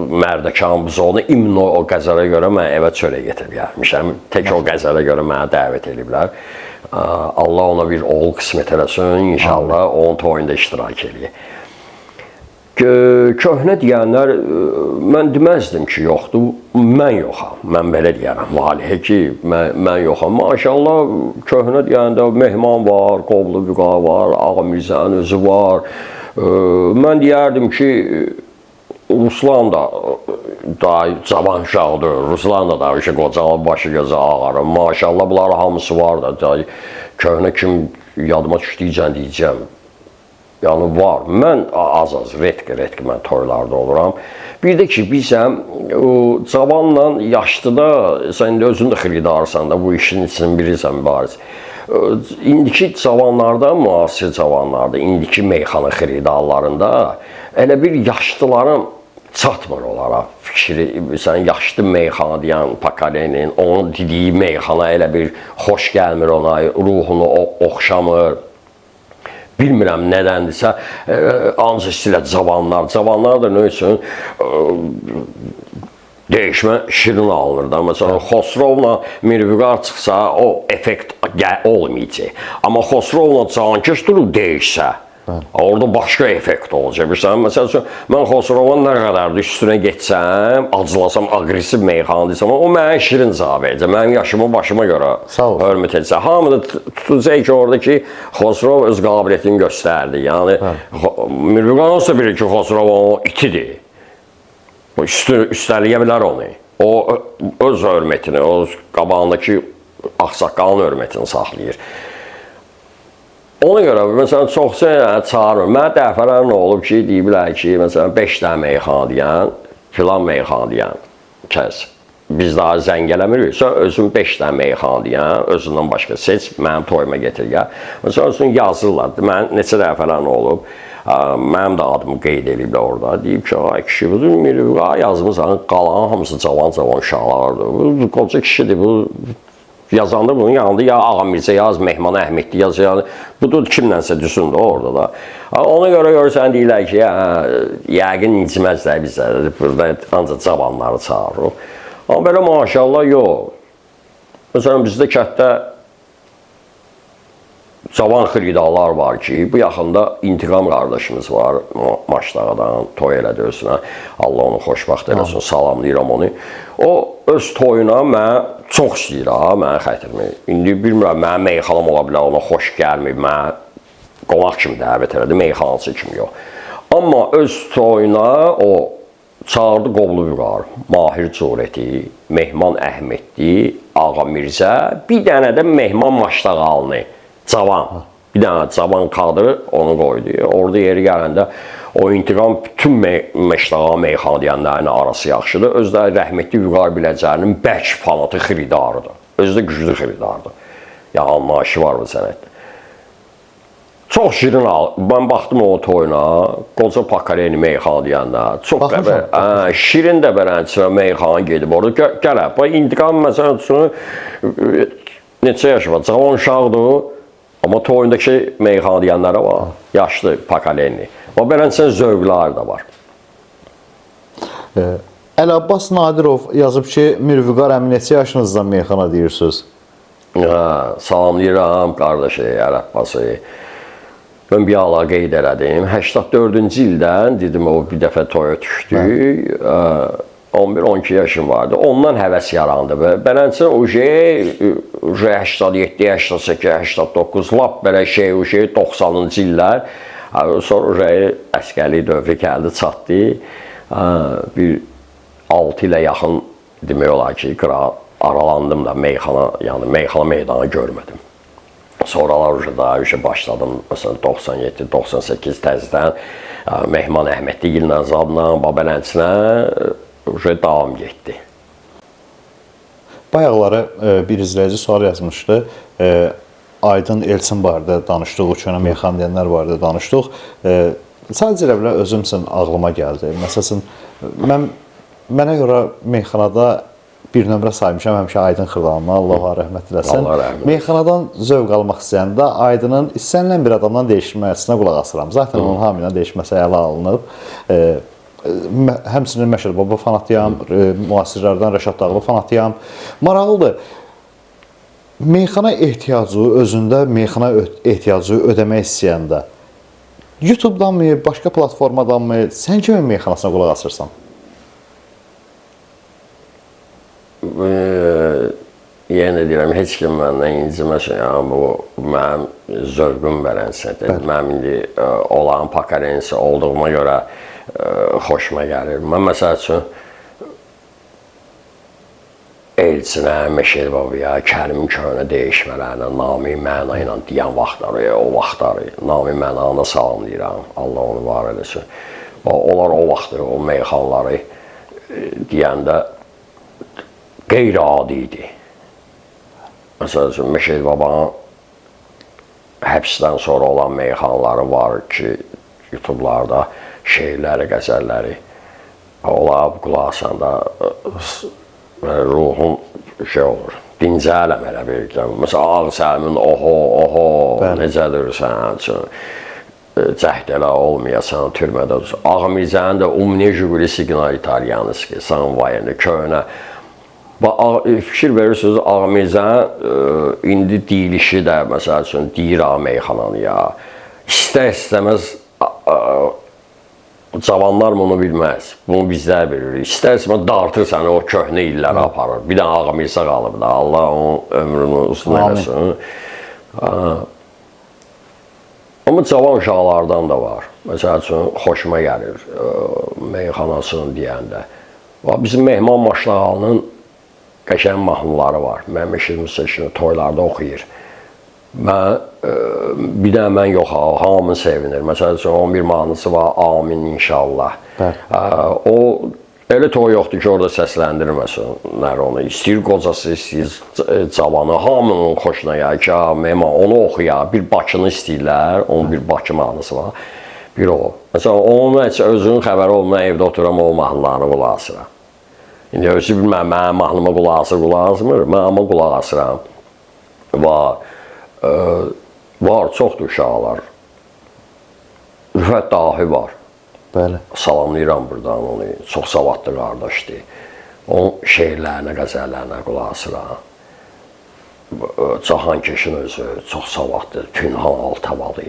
Mərdəkan Buzoğlu imno o qəzələ görə mən evə çörək getirib gəlmişəm. Tək o qəzələ görə mənə dəvət ediblər. Allah ona bir oğul qismət eləsin, inşallah onun toyunda iştirak edəyik. Köhnə deyənlər, mən deməzdim ki, yoxdur, mən yoxam. Mən belə deyərəm, Valihə ki, mən yoxam. Maşallah, köhnə deyəndə Mehman var, Qovlu Vüqa var, Ağa Mirzənin özü var. Mən deyərdim ki, Ruslan da cavan uşaqdır, Ruslan da qocalı başı gözü ağarır. Maşallah, bunlar hamısı var da, köhnə kim yadıma düşdükcən deyəcəm. Yəni var. Mən az-az, retki mən toylarda oluram. Bir də ki, bizəm, cavanla yaşlıda, sən də özün də xiridarsan da, bu işin için bilirsən bariz. İndiki cavanlarda, müasir cavanlarda, indiki meyxana xiridarlarında elə bir yaşlıların çatmır onlara fikri. Sən yaşlı meyxana deyən Pakarenin, onun dediyi meyxana elə bir xoş gəlmir ona, ruhunu oxşamır. Bilmirəm nədəndirsə, ancaq istəyirlər cavanlar da nə üçün dəyişmə şirin alınır da. Məsələn, Xosrovla Mirvüqar çıxsa, o effekt olmayacaq. Amma Xosrovla Cankəş durub dəyişsə, orada başqa effekt olacaq. Məsələn, mən Xosrovan nə qədər üstünə getsəm, acılasam, agresiv meyxana desəm, o mənə şirin cavab edəcək. Mənim yaşımı başıma görə hörmət edəcək. Hamı da tutacaq ki, orada ki, Xosrov öz qabiliyyətini göstərdi. Yəni, Mirvüqar olsa bilir ki, Xosrov o itidir. Üstəliyə bilər onu. O öz hörmətini, o qabağındakı ağsaqqalın hörmətini saxlayır. Ona görə, məsələn, çox çağırmır. Mənə dəfələr nə olub ki, deyiblər ki, məsələn, 5 dənə meyxana deyən, filan meyxana deyən kəs. Biz daha zəng eləmirik. Özün 5 dənə meyxana deyən, özündən başqa seç, mənim toyuma getir gəl. Məsələn, yazırlar. Mən neçə dəfələr nə olub? Mənim də adımı qeyd ediblər orada. Deyib ki, ay kişi, yazmısan, qalan hamısı cavan uşaqlardır. Bu qoca kişidir, bu yazanda bunun yanında ya Ağa Mirzə yaz, Mehman Əhmədli yaz, yəni budur kimlənsə düşsün də orada da. Ona görə görürsən deyirlər ki, yəqin inciməzlər bizə, burada ancaq cavanları çağırır. Amma belə maşallah yox. Məsələn bizdə kənddə cavan xiridalar var ki, bu yaxında İntiqam qardaşımız var Maçdağdan, toy elədi özünə. Allah onu xoşbaxt eləsin, salamlayıram onu. O öz toyuna mən çox istəyirəm, mənim xətrimi. İndi bilmirəm, mənim meyxanam ola bilər, ona xoş gəlməyib, mən qonaq kimi dəvət elədi, meyxanası kimi yox. Amma öz toyuna o çağırdı Qoblu Vüqar, Mahir Cürəti, Mehman Əhmədli, Ağa Mirzə, bir dənə də Mehman Maçdağalını. Cavan. Bir dənə cavan kadr onu qoydu. Orada yeri gələndə o İntiqam bütün Maçdağa meyxana deyənlərin arası yaxşıdır. Özü də rəhmətli Vüqar Biləcərinin bərk fanatı xiridarıdır. Özü də güclü xiridardır. Yəni anlayışı var bu sənətdə. Çox şirin al. Ben baxdım o toyuna. Qoca Pakareni meyxana deyənlər. Çox qəbər. Şirin də bələnçə meyxana gedib orada. Gələ. Bu İntiqam məsələn üçün neçə yaşı var? Cavan uşaqdır. Amma toyundakı meyxana deyənlərə var. Yaşlı Pakaleni. O belənçən zövqlər də var. Əli Abbas Nadirov yazıb ki, Mir Vüqar əmi neçə yaşınızdan meyxana deyirsiniz? Salamlayıram qardaşı Əli Abbası. Ben bir ala qeyd elədim. 84-cü ildən dedim o bir dəfə toya düşdü. 11-12 yaşım vardı. Ondan həvəs yarandı. Belənçə o şey 87, 88, 89 lap belə şey o şey 90-cı illər. Sonra əskərlik dövrü gəldi, çatdı. Bir 6 ilə yaxın demək olar ki, aralandım da meyxana, yəni meyxana meydanı görmədim. Sonralar daha başladım. Məsələn 97, 98 təzədən Mehman Əhmədli ilə zadla, Babələnçinə davam getdi. Bayaqları bir izləyici sual yazmışdı. Aydın Elçin barədə danışdıq, o köhnə meyxana deyənlər barədə danışdıq. Sadəcə elə belə özüm üçün ağlıma gəldi. Məsələn, mənə görə meyxanada bir nömrə saymışam həmişə Aydın Xırdalanına, Allah rəhmət eləsin. Meyxanadan zövq almaq istəyəndə Aydının istənilən bir adamdan dəyişməsinə qulaq asıram. Zaten onun hamıyla dəyişməsi ələ alınıb. Həmçinin Məşəd Baba fanatıyam, müasirlərdən Rəşad Dağlı fanatıyam. Maraqlıdır. Meyxana ehtiyacı, özündə meyxana ehtiyacı ödəmək istəyəndə YouTube-danmı, başqa platformadanmı, sən kimin meyxanasına qulaq asırsan? Yenə deyirəm, heç kim məndən inciməsin. Bu mənim zövqüm verənsədir. Mənim indi olan Pakarensi olduğuma görə xoşuma gəlir. Mən məsəl üçün Elçinə, Məşəd Babaya, Kərimin köhnə dəyişmələrinə, Nami Məna ilə deyən vaxtları, o vaxtları, Nami Mənanı salamlayıram, Allah onu var eləsin. Onlar o vaxtı, o meyxanları deyəndə qeyri-adi idi. Məsəl üçün, Məşəd Babanın həbsdən sonra olan meyxanları var ki, YouTube-larda şeirləri, qəzəlləri, ola qulaq asanda ruhun şey olur, dincələm elə bir. Məsələn, Ağ Səlimin oho, necədir sən üçün, cəhd elə olmayasan, türmədə olsun. Ağa Mirzənin də Umne Jubili Signal İtalyanski, Sanvayeni, köhnə. Fikir verirsiniz, Ağa Mirzənin indi deyilişi də, məsəl üçün, deyir Ağa meyxananıya. İstər-istəməz cavanlar bunu bilməz. Bunu bizlər bilirik. İstər-istəməz dartır səni o köhnə illərə aparır. Bir dənə Ağa Mirzə qalıb da. Allah onun ömrünü uzun eləsin. Amma cavan uşaqlardan da var. Məsəl üçün, xoşuma gəlir meyxanasını deyəndə. Bizim Mehman Maçdağalının qəşəng mahnıları var. Mənim eşitmişim toylarda oxuyur. Bir dənə mən yox, hamı sevinir. Məsəl üçün 11 mahnısı var, Amin inşallah. O elə toy yoxdur ki, orada səsləndirməsinlər onu. İstəyir qocası, istəyir cavanı, hamının xoşuna gəlir ki, onu oxuyar. Bir Bakını istəyirlər, onun bir Bakı mahnısı var. Bir o. Məsələn, onun özünün xəbəri olmayan evdə oturam, o mahnılarını qulaq asıram. İndi özü bilməm, mənim mahnıma qulaq asır, mən amma qulaq asıram. var. Var, çoxdur uşaqlar. Rüfət Dahi var. Bəli. Salamlayıram buradan onu. Çox savadlı qardaşdır. Onun şeirlərinə, qəzəllərinə qulaq asıram. Cahankeşin özü çox savadlı. Pünhan Altavalı,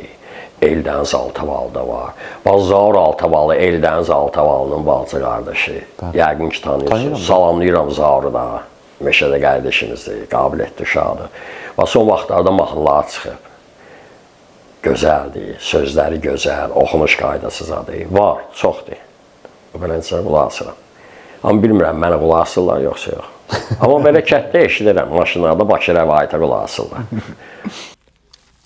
Eldəniz Altavalı da var. Zaur Altavalı, Eldəniz Altavalının bacı qardaşı. Yəqin ki, tanıyırsınız. Salamlayıram Zauru da. Meşədə qardaşımızdır, qabiliyyətli uşaqdır. Və son vaxtlarda mahnılar çıxıb. Gözəldir, sözləri gözəl, oxunuş qaydasızadır. Var, çoxdur. Beləncə qulaq asıram. Amma bilmirəm, mənə qulaq asırlar, yoxsa yox. Amma belə kətdə eşidirəm, maşınlarda Bakı rəvayətə qulaq asırlar.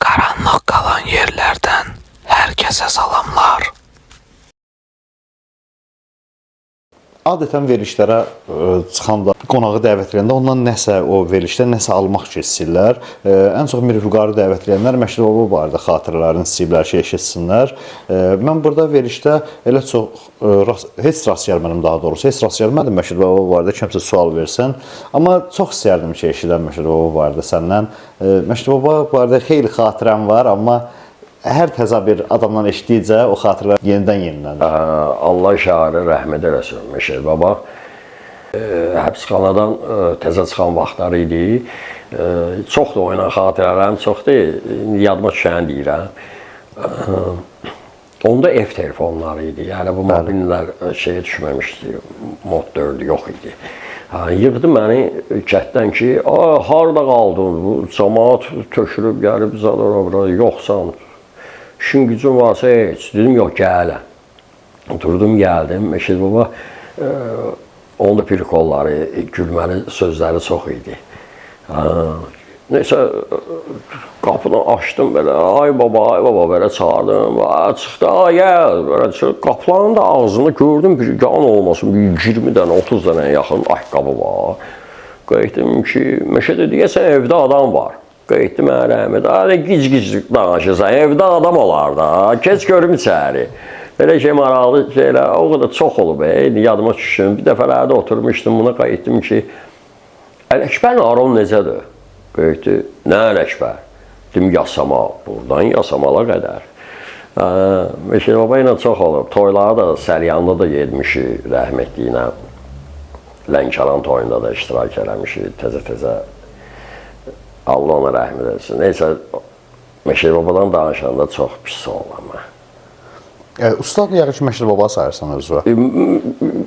Qaranlıq qalan yerlərdən hər kəsə salamlar. Adətən verilişlərə çıxanda, qonağı dəvət edəndə ondan nəsə o verilişdə nəsə almaq üçün istəyirlər. Ən çox Mir Vüqarı dəvət edənlər Məşədi Baba barədə xatirələrini istəyirlər ki, eşitsinlər. Mən burada verilişdə elə çox heç rast gəlmədim, daha doğrusu heç rast gəlmədim Məşədi Baba barədə kimsə sual versən. Amma çox istərdim ki, eşidən Məşədi Baba barədə səndən. Məşədi Baba barədə xeyli xatirəm var, amma hər təzə bir adamdan eşitdikcə o xatirələr yenidən yenilənir. Allah şairi rəhmət eləsin Məşədi Baba. Həbsxanadan təzə çıxan vaxtlar idi. Çoxdur oynan xatirələrim, çoxdur. Yadıma düşəni deyirəm. Onda ev telefonları idi. Yəni bu mobillər şeyə düşməmişdi. Mod 4 yox idi. Yığdı məni kətdən ki, harada qaldın? Bu cəmaat tökülüb gəlib zadora yoxsan. İşin gücün varsa heç. Dedim, yox, gələm. Durdum, gəldim. Məşədi Baba, onun da prikolları, gülməli sözləri çox idi. Neysə, qapını açdım belə, ay baba, belə çağırdım. Çıxdı, gəl, belə çıxdı. Qapıların da ağzında gördüm, bir yan olmasın, bir 20 dənə, 30 dənə yaxın ayaqqabı var. Qayıtdım ki, Məşədi deyəsən, evdə adam var. Qayıtdı mənə rəhmət, gic-gic danışırsan, evdə adam olar da, keç görüm içəri. Belə şey maraqlı şeylər, o qədər çox olub, yadıma düşün. Bir dəfələrdə oturmuşdum, buna qayıtdım ki, Ələkbərin aron necədir? Qayıtdı, nə Ələkbər? Dedim, yasama, buradan yasamala qədər. Məşədi Baba ilə çox olub, toylara da, Səryanda da yedmişik rəhmətli ilə. Lənkəran toyunda da iştirak eləmişik, təzə-təzə. Allah ona rəhmət etsin. Neysə, Məşədi Babadan danışanda çox pis olam mən. Ustad yəqin ki, Məşədi Baba sayırsan özü.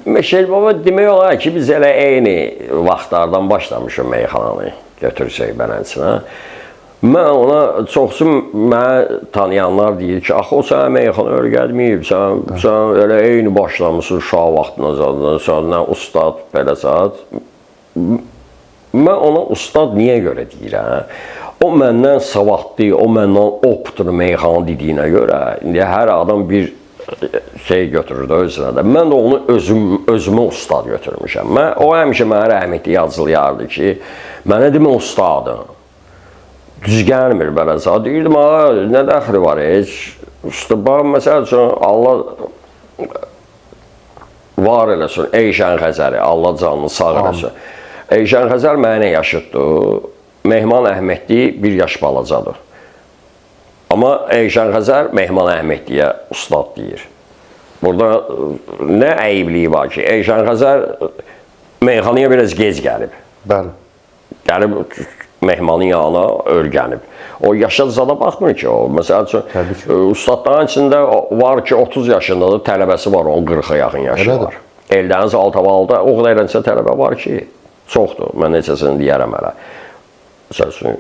Məşədi Baba demək olar ki, biz elə eyni vaxtlardan başlamışıq meyxananı götürsək Bələnçinə. Mən ona çoxsu mənə tanıyanlar deyir ki, axı o sənə meyxana öyrətməyib, sən elə eyni başlamışsın uşaq vaxtına zaten, səndən ustad, belə saat. Mən ona ustad niyə görə deyirəm? O məndən savadlı, o məndən optur meyxana dediyinə görə, indi hər adam bir şey götürür də özünə də. Mən də onu özümə ustad götürmüşəm. O həmişə mənə rəhmətli yazılayardı ki, mənə demə ustadım. Düz gəlmir belə zat. Deyirdim, nə dəxli var heç? Usta, bax, məsəl üçün, Allah var eləsin, Eyşən Xəzəri, Allah canını sağ eləsin. Eyşən Xəzər mənə yaşıddı. Mehman Əhmədli 1 yaş balacadır. Amma Eyşən Xəzər Mehman Əhmədliyə ustad deyir. Burada nə əyibliyi var ki, Eyşən Xəzər meyxanaya biraz gec gəlib. Bəli. Gəlib mehmanın yanına örgənib. O yaşa zada baxmır ki, o. Məsəl üçün, ustadların içində var ki, 30 yaşındadır, tələbəsi var, onun 40-a yaxın yaşı var. Eldəniz Altavalıda o qədər eləncə tələbə var ki, çoxdur. Mən neçəsini deyərəm hələ. Məsəl üçün,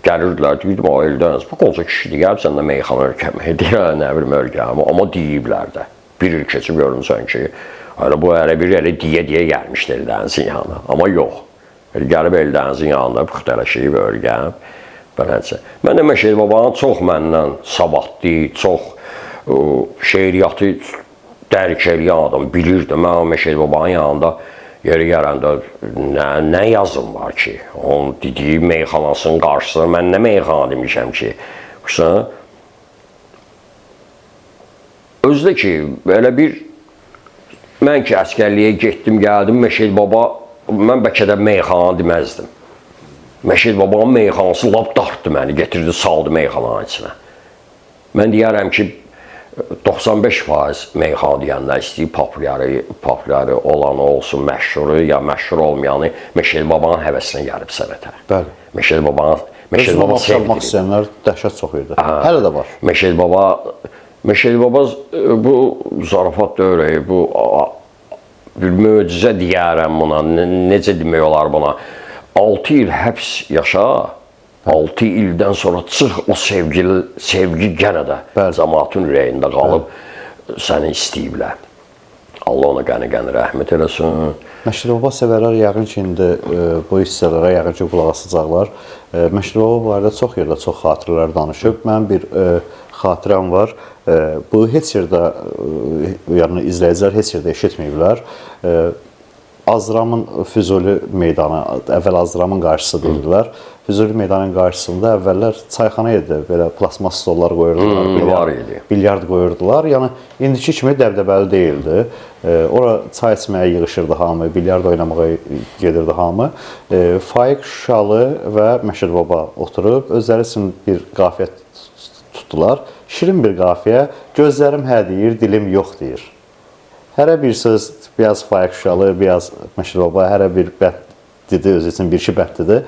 gəlirdilər, deyirdim, o Eldəniz, bu qolca kişidir, gəlib sən də meyxana örgəmək, deyirəm, nə bilim örgəmək, amma deyiblər də. Bir il keçib görürsən ki, bu bir elə deyə gəlmişdir Eldənizin yanına, amma yox. Gəlib Eldənizin yanında püxtələşiyib, örgənib, beləcə. Mən də Məşədi Babanın çox məndən savadlı, çox şeiriyyatı dərk eləyən adam bilirdi. Mən Məşədi Babanın yanında yeri gələndə nə yazım var ki, onun dediyi meyxanasının qarşısına, mən nə meyxana demişəm ki, özü də ki, belə bir, mən ki, əskərliyə getdim, gəldim, Məşədi Baba, mən bəlkə də meyxana deməzdim. Məşəd babanın meyxanası lap dartdı məni, getirdi, saldı meyxananın içinə. Mən deyərəm ki, 95% meyxana deyənlər istəyir populyarı olanı olsun, məşhuru ya məşhur olmayanı Məşəd babanın həvəsinə gəlib səvətə. Bəli. Məşəd baba Çalmaq istəyənlər dəhşət çox idi. Hələ də var. Məşəd baba bu zarafat deyil, bu bir möcüzə deyərəm buna, necə demək olar buna. 6 il həbs yaşa, 6 ildən sonra çıx o sevgi gənə də cəmaatın ürəyində qalıb səni istəyiblər. Allah ona qəni rəhmət eləsin. Məşəd baba sevərlər yəqin ki, indi bu hissələrə yəqin ki, qulaq asacaqlar. Məşəd baba barədə çox yerdə çox xatirələr danışıb. Mənim bir xatirəm var. Bu heç yerdə, yəni izləyicilər heç yerdə eşitməyiblər. Azramın Füzuli meydanı, əvvəl Azramın qarşısı deyirlər. Füzuli meydanının qarşısında əvvəllər çayxana idi, belə plasmas stollar qoyurdular, bilyard qoyurdular. Yəni indiki kimi dəbdəbəli deyildi. Ora çay içməyə yığışırdı hamı, bilyard oynamağa gedirdi hamı. Faiq Şuşalı və Məşəd baba oturub özləri üçün bir qafiyə tutdular. Şirin bir qafiyə, gözlərim hə deyir, dilim yox deyir. Hərə bir söz, biraz Faiq Şuşalı, biraz Məşəd baba, hərə bir bəd dedi, özü üçün bir iki bəddidir.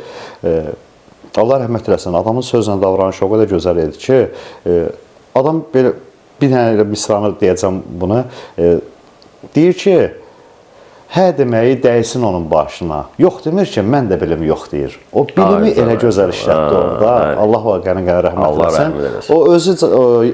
Allah rəhmət eləsin, adamın sözlə davranışı o qədər gözəl idi ki, adam belə bir dənə misranı deyəcəm buna, deyir ki, hə deməyi dəysin onun başına. Yox demir ki, mən də bilim yox deyir. O bilimi elə gözəl işlətdi orada. Allah var qəni rəhmət eləsin. O özü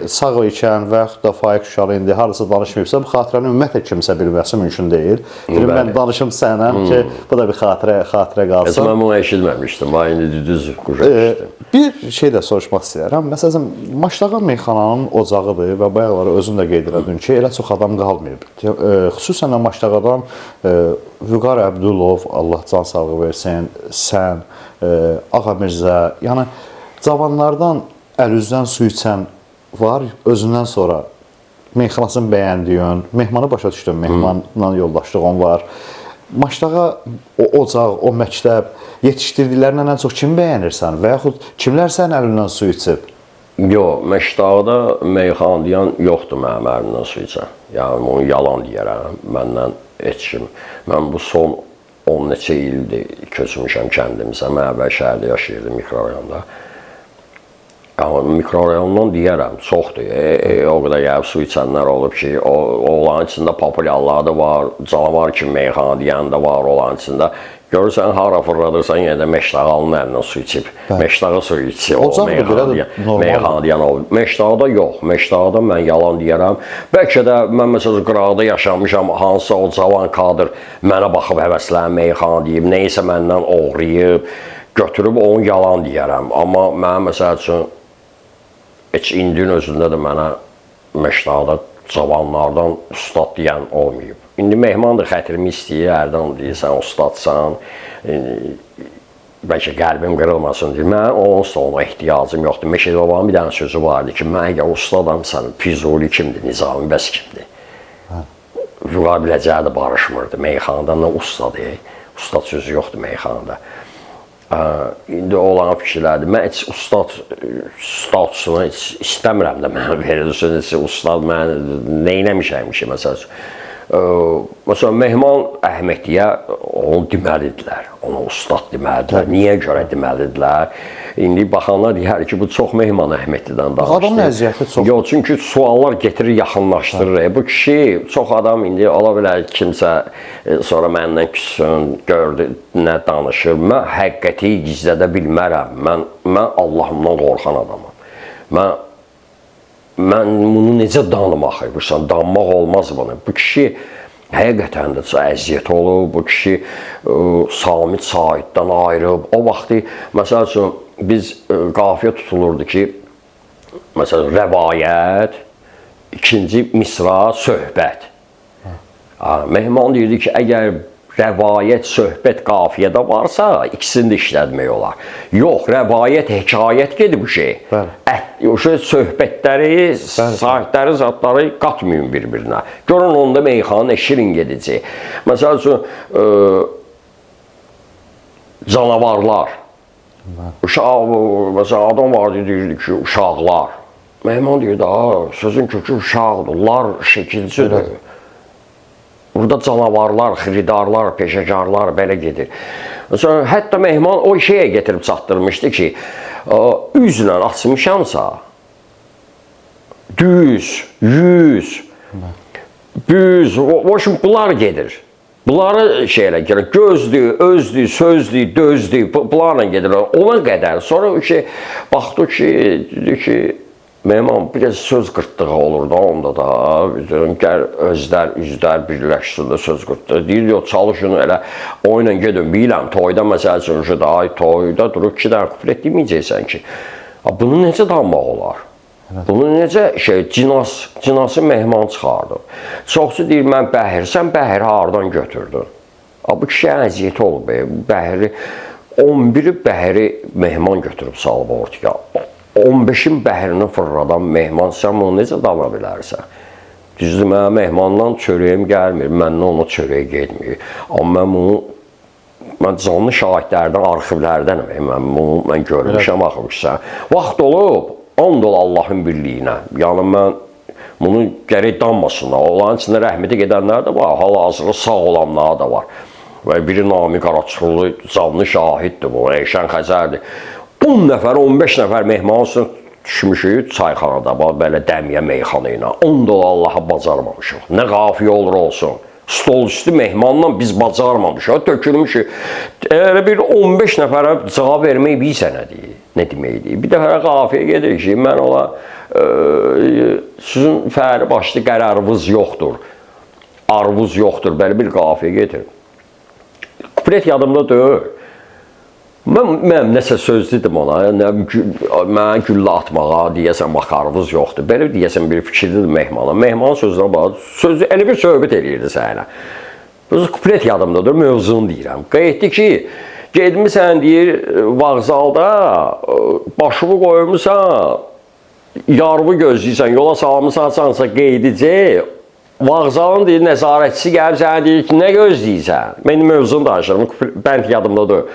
sağ ikən və yaxud da Faiq Şuşalı indi harasa danışmayıbsa, bu xatirəni ümumiyyətlə kimsə bilməsi mümkün deyil. Dedim, mən danışım sənə ki, bu da bir xatirə qalsın. Mən bunu eşitməmişdim, indi düz quşamışdım. Bir şey də soruşmaq istəyirəm. Məsələn, Maşdağa meyxananın ocağıdır və bayaqları özün də qeyd elədin ki, elə çox adam qalmayıb. Xüsusən də Maşdağadan Vüqar Əbdülov, Allah can sağlığı versin, sən, Ağa Mirzə, yəni cavanlardan əl-üzdən su içən var, özündən sonra meyxanasını bəyəndiyin, mehmanı başa düşdün, mehmanla yoldaşlığın var. Maşdağa o ocaq, o məktəb yetişdirdiklərindən ən çox kimi bəyənirsən və yaxud kimlər sənin əlindən su içib? Yox, Məşdağda meyxana deyən yoxdur mənim əlimdən su içən. Yəni, onu yalan deyərəm, məndən heç kim. Mən bu son 10 neçə ildir köçmüşəm kəndimizə. Mən əvvəl şəhərdə yaşayırdım, mikrorayonda. Amma mikrorayondan deyərəm, çoxdur. O qədər gəlib su içənlər olub ki, oğlanın içində populyarları da var, canavar kimi meyxana deyən də var oğlanın içində. Görürsən, hara fırladırsan, yenə də Məşdağalının əlindən su içib. Məşdağı su içib, meyxana deyən olub. Məşdağda yox, Məşdağda mən yalan deyərəm. Bəlkə də mən məsələn qıraqda yaşamışam, hansısa o cavan kadr mənə baxıb həvəslənib, meyxana deyib, neysə məndən oğrayıb, götürüb onu yalan deyərəm. Amma mənim məsəl üçün, heç indinin özündə də mənə Məşdağda cavanlardan ustad deyən olmayıb. İndi mehmandır, xətrimi istəyir, hərdən deyirsən, ustadsan, bəlkə qəlbim qırılmasın deyir. Mən onun stoluna ehtiyacım yoxdur. Məşəd babanın bir dənə sözü vardı ki, mən əgər ustadamsan, Füzuli kimdir, Nizami bəs kimdir? Vüqar biləcəyi barışmırdı, meyxanada nə ustadır, ustad sözü yoxdur meyxanada. İndi olan fikirlərdir. Mən heç ustad statusunu heç istəmirəm də mənə verilsin, heç ustad mən neynəmişəm ki, məsəl üçün. Məsələn, Mehman Əhmədliyə onu deməlidirlər, ona ustad deməlidirlər. Niyə görə deməlidirlər? İndi baxanlar deyər ki, bu çox Mehman Əhmədlidən danışdı. Adamın əziyyəti çox. Yox, çünki suallar getirir, yaxınlaşdırır. Bu kişi çox adam indi ola bilər kimsə sonra məndən küssün, gördü, nə danışır. Mən həqiqəti gizlədə bilmərəm. Mən Allahımdan qorxan adamım. Mən bunu necə danımaq edirsən? Danmaq olmaz bunu. Bu kişi həqiqətən də əziyyət olub. Bu kişi Samit Saiddən ayrıb. O vaxtı, məsəl üçün, biz qafiyə tutulurdu ki, məsələn, rəvayət, ikinci misra, söhbət. Mehman deyirdi ki, əgər rəvayət, söhbət qafiyədə varsa, ikisini də işlətmək olar. Yox, rəvayət, hekayət gedib bu şey. Söhbətləri, sahibləri, zatları qatmayın bir-birinə. Görün, onda meyxanə şirin gedəcək. Məsəl üçün, canavarlar. Uşaq, məsələn, adam vardı deyirdi ki, uşaqlar. Mehman deyirdi, sözün kökü uşaqdır, onlar şəkilcidir. Burada canavarlar, xiridarlar, peşəkarlar belə gedir. Məsələn, hətta Mehman o şeyə getirib çatdırmışdı ki, üzlə açmışamsa, düz, yüz, büz, bunlar gedir. Bunları şeylə gedir, gözdür, özdür, sözdür, dözdür, bunlarla gedir. Ona qədər. Sonra ki, baxdı ki, dedi ki, Mehman biraz söz qırtlığı olur da onda da. Gəl özlər, üzlər birləşsin də söz qırtlığı. Deyir, yox, çalışın elə oyla gedin. Biləm, toyda məsəl üçün, toyda durub 2 dənə kuplet deməyəcəksən ki. Bunu necə danmaq olar? Bunu necə cinası Mehman çıxardı. Çoxsu deyir, mən Bəhir, sən Bəhiri hardan götürdün? Bu kişiyə əziyyəti olub, Bəhiri, 11-i Bəhiri Mehman götürüb salıb ortaya. 15-in Bəhirini fırladan Mehman, sən bunu necə dana bilərsən? Düzdür, mənə Mehmandan çörəyim gəlmir, məndən ona çörək getmir. Amma mən bunu, mən canlı şahidlərdən, arxivlərdənəm, mən görmüşəm, axımışsan. Vaxt olub, and ol Allahın birliyinə. Yəni, mən bunu gərək danmasınlar. Onların içində rəhmətə gedənlər də var, hal-hazırda sağ olanlar da var. Və biri Nami Qaraçıqlı canlı şahiddir bu, Eyşən Xəzərdir. 10 nəfər, 15 nəfər mehmansın düşmüşük çayxanada, belə dəmiyə meyxana ilə. 10 dolar Allaha bacarmamışıq. Nə qafiyə olur olsun. Stol üstü mehmanla biz bacarmamışıq. Tökülmüşük. Elə bir 15 nəfərə cavab vermək bilsə nədir? Nə deməkdir? Bir dəfə qafiyə gedir ki, mən ola sizin fəri başlı qərarınız yoxdur. Arvuz yoxdur. Belə bir qafiyə gedir. Kuplet yadımda deyil. Mən nəsə söz dedim ona, mənə güllə atmağa, deyəsən, makarınız yoxdur. Belə deyəsən, bir fikirlidir Mehmana. Mehmanın sözünə bax, sözü elə bir söhbət eləyirdi sənə. Kuplet yadımdadır, mövzunu deyirəm. Qeyddir ki, gedmişsən, deyir, vağzalda, başımı qoymusan, yarımı gözləyirsən, yola salmışsansa qeydicə, vağzalın deyir, nəzarətçisi gəlib sənə deyir ki, nə gözləyirsən? Mənim mövzunu danışırım, bənd yadımdadır.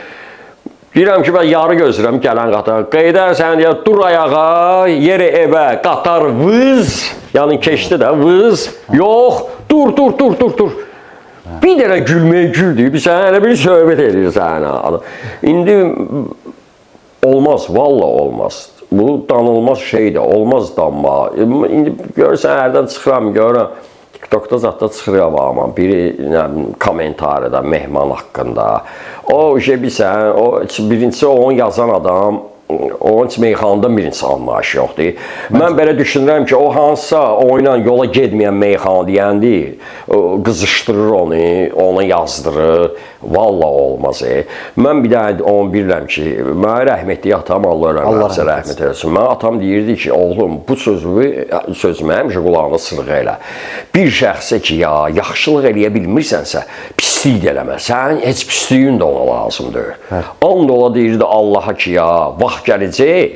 Deyirəm ki, mən yarı gözləyirəm gələn qatar. Qeydər sən deyir, dur ayağa, yeri evə, qatar vız, yəni keçdi də, vız, yox, dur. Bir dənə gülməyə güldür, bir sənə elə bir söhbət edir sənə. İndi olmaz, valla olmaz. Bu danılmaz şeydir, olmaz danma. İndi görürsən, hərdən çıxıram, görürəm. TikTokda zatda çıxır ama biri kommentarida Mehman haqqında. O şey bilsən, birincisi onu yazan adam, onun için meyxanada birincisi anlayış yoxdur. Mən belə düşünürəm ki, o hansısa oyla yola getməyən meyxana deyəndi, qızışdırır onu, ona yazdırır. Valla olmaz. Mən bir dənə onu bilirəm ki, mənə rəhmətli atam, Allah rəhmətsə rəhmət eləsin. Mənə atam deyirdi ki, oğlum, bu sözümü həmişə qulağına sırğa elə. Bir şəxsə ki, yaxşılıq eləyə bilmirsənsə, pislik də eləmə. Sənin heç pisliyin də ona lazımdır. And ola deyirdi Allaha ki, vaxt gələcək,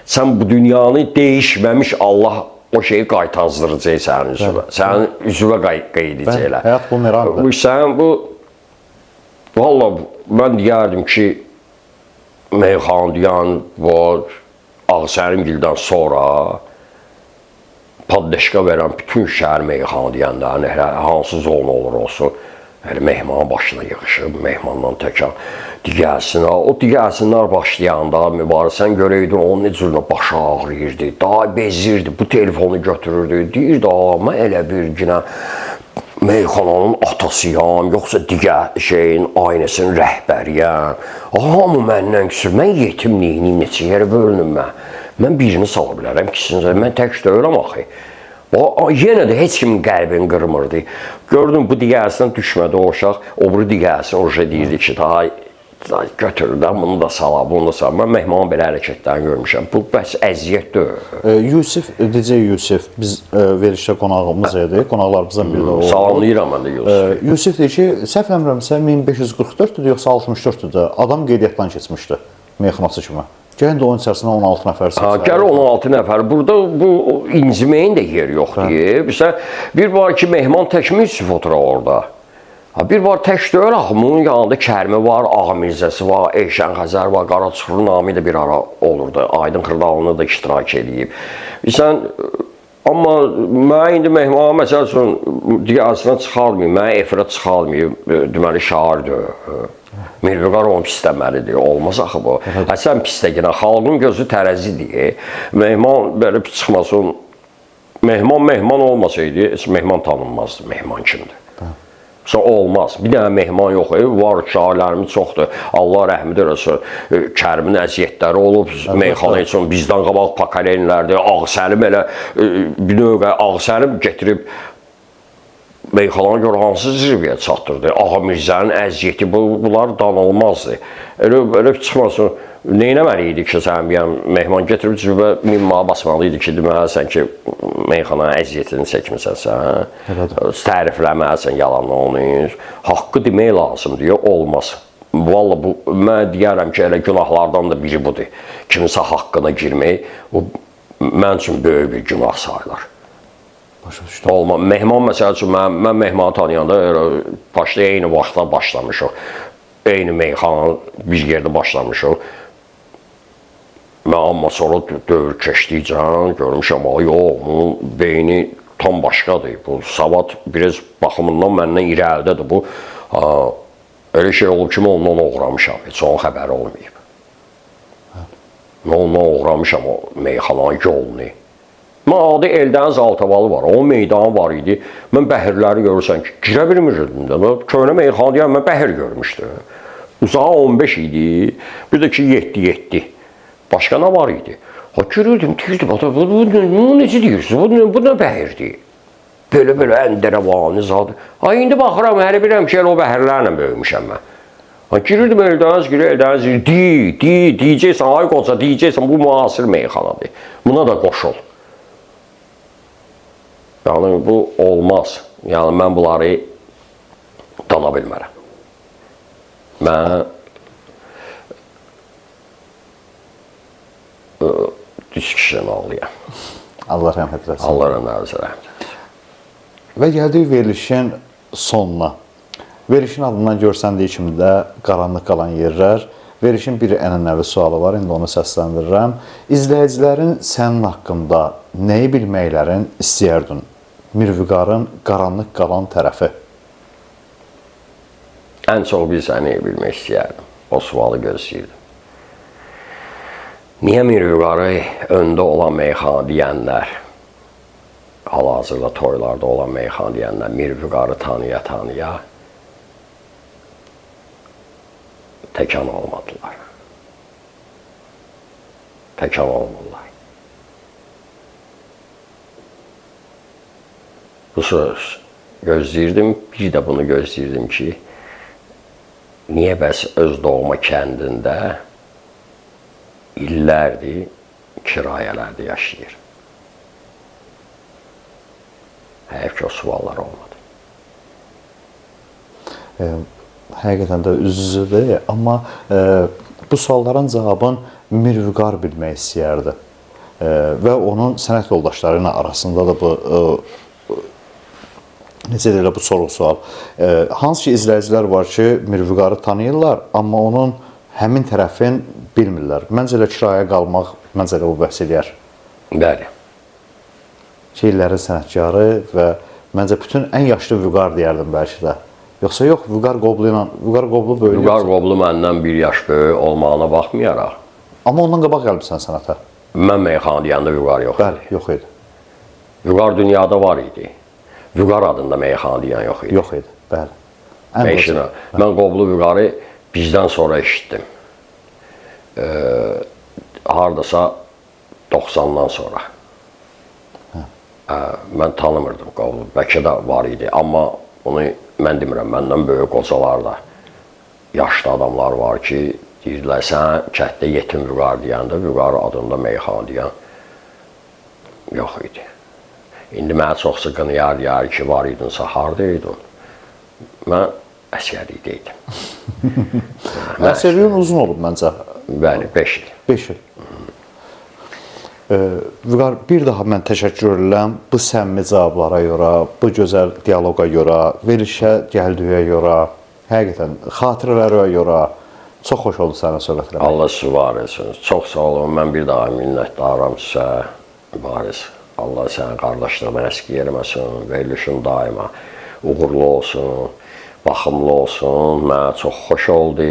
sən bu dünyanı dəyişməmiş Allah o şeyi qaytazdıracaq sənin üzvə. Sənin üzvə qeydəcəklər. Həyat bu merandır. Sən bu, valla mən deyərdim ki, meyxan deyən, Ağsərimgildən sonra paddeşka verən bütün şəhər meyxan deyənlərin, hansı zona olur olsun, mehmanın başına yığışıb, mehmandan təkan digərsinə. O digərsinlər başlayanda, mübarəsən görəydin, onun necə başı ağrıyırdı, daha bezirdi, bu telefonu götürürdü, deyirdi, mən elə bir günə meyxananın atasıyam, yoxsa digər şeyin, aynəsinin rəhbəriyəm. Hamı məndən küsür, mən yetim neyiniyim, neçə yerə bölünüm mən. Mən birini sala bilərəm, ikisini, mən tək deyirəm axı. Yenə də heç kimin qəlbini qırmırdı. Gördüm, bu digərsindən düşmədi o uşaq, o biri digərsindən o şey deyirdi ki, daha götürürdən, bunu da sala, bunu da sala. Mən Mehmanın belə hərəkətlərini görmüşəm. Bu bəs əziyyət deyil. Yusif, DJ Yusif, biz verişdə qonağımız idi, qonaqlarımızdan biri də oldu. Salamlayıram mən də Yusif. Yusif deyir ki, səhv eləmirəmsə 1544-dür, yoxsa 64-dür, adam qeydiyyatdan keçmişdi, meyxanaçı kimi. Gəlin də onun içərisində 16 nəfər seçilir. Gəl 16 nəfər. Burada bu inciməyin də yeri yoxdur. Bir var ki, Mehman təkmi Yusif oturur orada. Bir var tək deyil, axı bunun yanında Kərmi var, Ağa Mirzəsi var, Eyşən Xəzər var, Qaraçıxır Nami də bir ara olurdu. Aydın Xırdalını da iştirak edib. Sən amma mən indi Mehmana məsəl üçün digəsinə çıxalmayıb, mənə efirə çıxalmayıb, deməli şairdir. Mirvüqar onu pisləməlidir, olmaz axı bu. Sən pisləginə, xalqın gözü tərəzidir. Mehman belə çıxmasın, Mehman olmasaydı, Mehman tanınmazdı, Mehman kimdir? Olmaz. Bir dənə mehman yox, var şairlərimiz çoxdur. Allah rəhmət eləsin. Kərimin əziyyətləri olub, meyxana üçün bizdən qabaq Pakalenlərdir. Ağsəlim elə bir növ Ağsəlim gətirib meyxanana görə hansı zirvəyə çatdırdı. Ağa Mirzənin əziyyəti, bunlar danılmazdı. Elə çıxmasın. Neynəməli idi ki, sən mehman getirib cübə 1000 manat basmalı idi ki, deməlisən ki, meyxananın əziyyətini çəkmisənsən, tərifləməlisən yalanla onu, haqqı demək lazımdır, olmaz. Valla bu, mən deyərəm ki, elə günahlardan da biri budur. Kimisə haqqına girmək, bu, mən üçün böyük bir günah sayılır. Olmaz. Mehman məsəl üçün, mən mehmanı tanıyanda, başda eyni vaxtda başlamışıq. Eyni meyxana bir yerdə başlamışıq. Mən amma sonra dövr keçdikcə görmüşəm, yox, bunun beyni tam başqadır. Bu savad biraz baxımından məndən irəlidədir. Bu, elə şey olub ki, mən ondan uğramışam, heç onun xəbəri olmayıb. Mən ondan uğramışam o meyxananın yolunu. Mən adı Eldəniz Altavalı var, onun meydanı var idi. Mən bəhirləri görürsən ki, girə bilmirdim də. Köhnə meyxana deyən, mən bəhir görmüşdüm. Uzağı 15 idi, bir də ki 7. Başqa nə var idi? Görürdüm, deyirdim, bunu necə deyirsiniz, bu nə bəhirdir? Belə əndərəvani zadı. İndi baxıram, hər bir həmşəl o bəhirlərlə böyümüşəm mən. Girirdim Eldəniz, deyəcəksən, ay qoca, deyəcəksən, bu müasir meyxanadır. Buna da qoşul. Yəni, bu olmaz. Yəni, mən bunları dana bilmərəm. Mən düz kişinin ağlıyam. Allah rəhmət eləsin. Allah rəhmət eləsin. Və gəldik verilişin sonuna. Verilişin adından görsəndiyi kimi də qaranlıq qalan yerlər. Verilişin bir ənənəvi sualı var, indi onu səsləndirirəm. İzləyicilərin sənin haqqında nəyi bilməklərin istəyərdin? Mirvüqarın qaranlıq qalan tərəfi. Ən çox bir səni bilmək istəyərdim. O sualı gözləyirdim. Niyə Mirvüqarı öndə olan meyxana deyənlər, hal-hazırda toylarda olan meyxana deyənlər, Mirvüqarı tanıya təkan olmadılar. Təkan olmadılar. Bu söz gözləyirdim, bir də bunu gözləyirdim ki, niyə bəs öz doğma kəndində illərdir kirayələrdə yaşayır? Həyif ki, o suallar olmadı. Həqiqətən də üz-üzüdür, amma bu sualların cavabını Mirvüqar bilmək istəyərdi. Və onun sənət yoldaşları ilə arasında da bu necə deyirlər bu soru-sual. Hansı ki, izləyicilər var ki, Mirvüqarı tanıyırlar, amma onun həmin tərəfin bilmirlər. Məncə elə kirayə qalmaq, məncə elə bu bəhs eləyər. Bəli. Şeirlərin sənətkarı və məncə bütün ən yaşlı Vüqar deyərdim bəlkə də. Yoxsa yox, Vüqar Qoblu böyük. Vüqar Qoblu məndən bir yaş böyük olmağına baxmayaraq. Amma ondan qabaq gəlmişsən sənətə. Mən meyxana deyəndə Vüqar yox idi. Bəli, yox idi. Vüqar dünyada var idi. Vüqar adında meyxana deyən yox idi. Yox idi, bəli. Mən Qoblu Vüqarı bizdən sonra eşitdim. Hardasa 90-dan sonra. Mən tanımırdım Qoblu. Bəlkə də var idi. Amma bunu mən demirəm, məndən böyük qocalar da, yaşlı adamlar var ki, deyirlər, sən kətdə yetim Vüqar deyəndə, Vüqar adında meyxana deyən yox idi. İndi mənə çox sıqını yar ki, var idinsə, harada idin? Mən əsgərlikdə idim. Əsgərliyin uzun olub məncə. Bəli, 5 il. 5 il. Vüqar, bir daha mən təşəkkür edirəm bu səmimi cavablara görə, bu gözəl dialoqa görə, verilişə gəldiyə görə, həqiqətən xatirələrə görə çox xoş oldu səninlə söhbət etmək. Allah sizi var etsin. Çox sağ olun. Mən bir daha minnətdaram sizə. Mübariz. Allah sənin qardaşlığını əski eləməsin. Verilişin daima uğurlu olsun, baxımlı olsun. Mənə çox xoş oldu.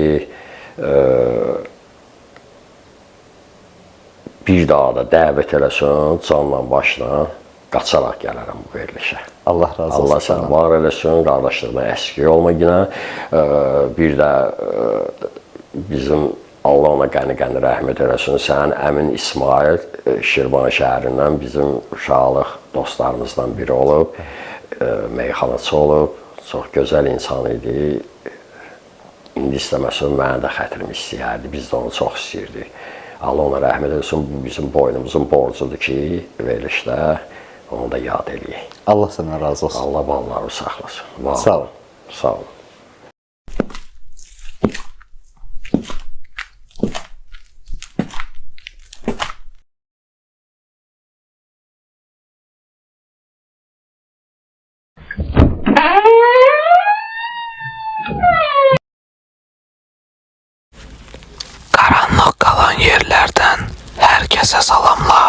Bir daha da dəvət eləsin, canla başla qaçaraq gələrəm bu verilişə. Allah razı olsun. Allah səni var eləsin, qardaşlığına əski olma yenə. Bir də bizim Allah ona qəni-qəni rəhmət eləsin. Sənin əmin İsmail Şirvan şəhərindən bizim uşaqlıq dostlarımızdan biri olub, meyxanaçı olub, çox gözəl insan idi. İndi istəməsin, mənə də xətrim istəyərdi, biz də onu çox istəyirdik. Allah ona rəhmət eləsin, bu bizim boynumuzun borcudur ki, verilişdə onu da yad eləyək. Allah səndən razı olsun. Allah balları saxlasın. Sağ ol. Sağ ol. Karanlık kalan yerlerden herkese salamlar.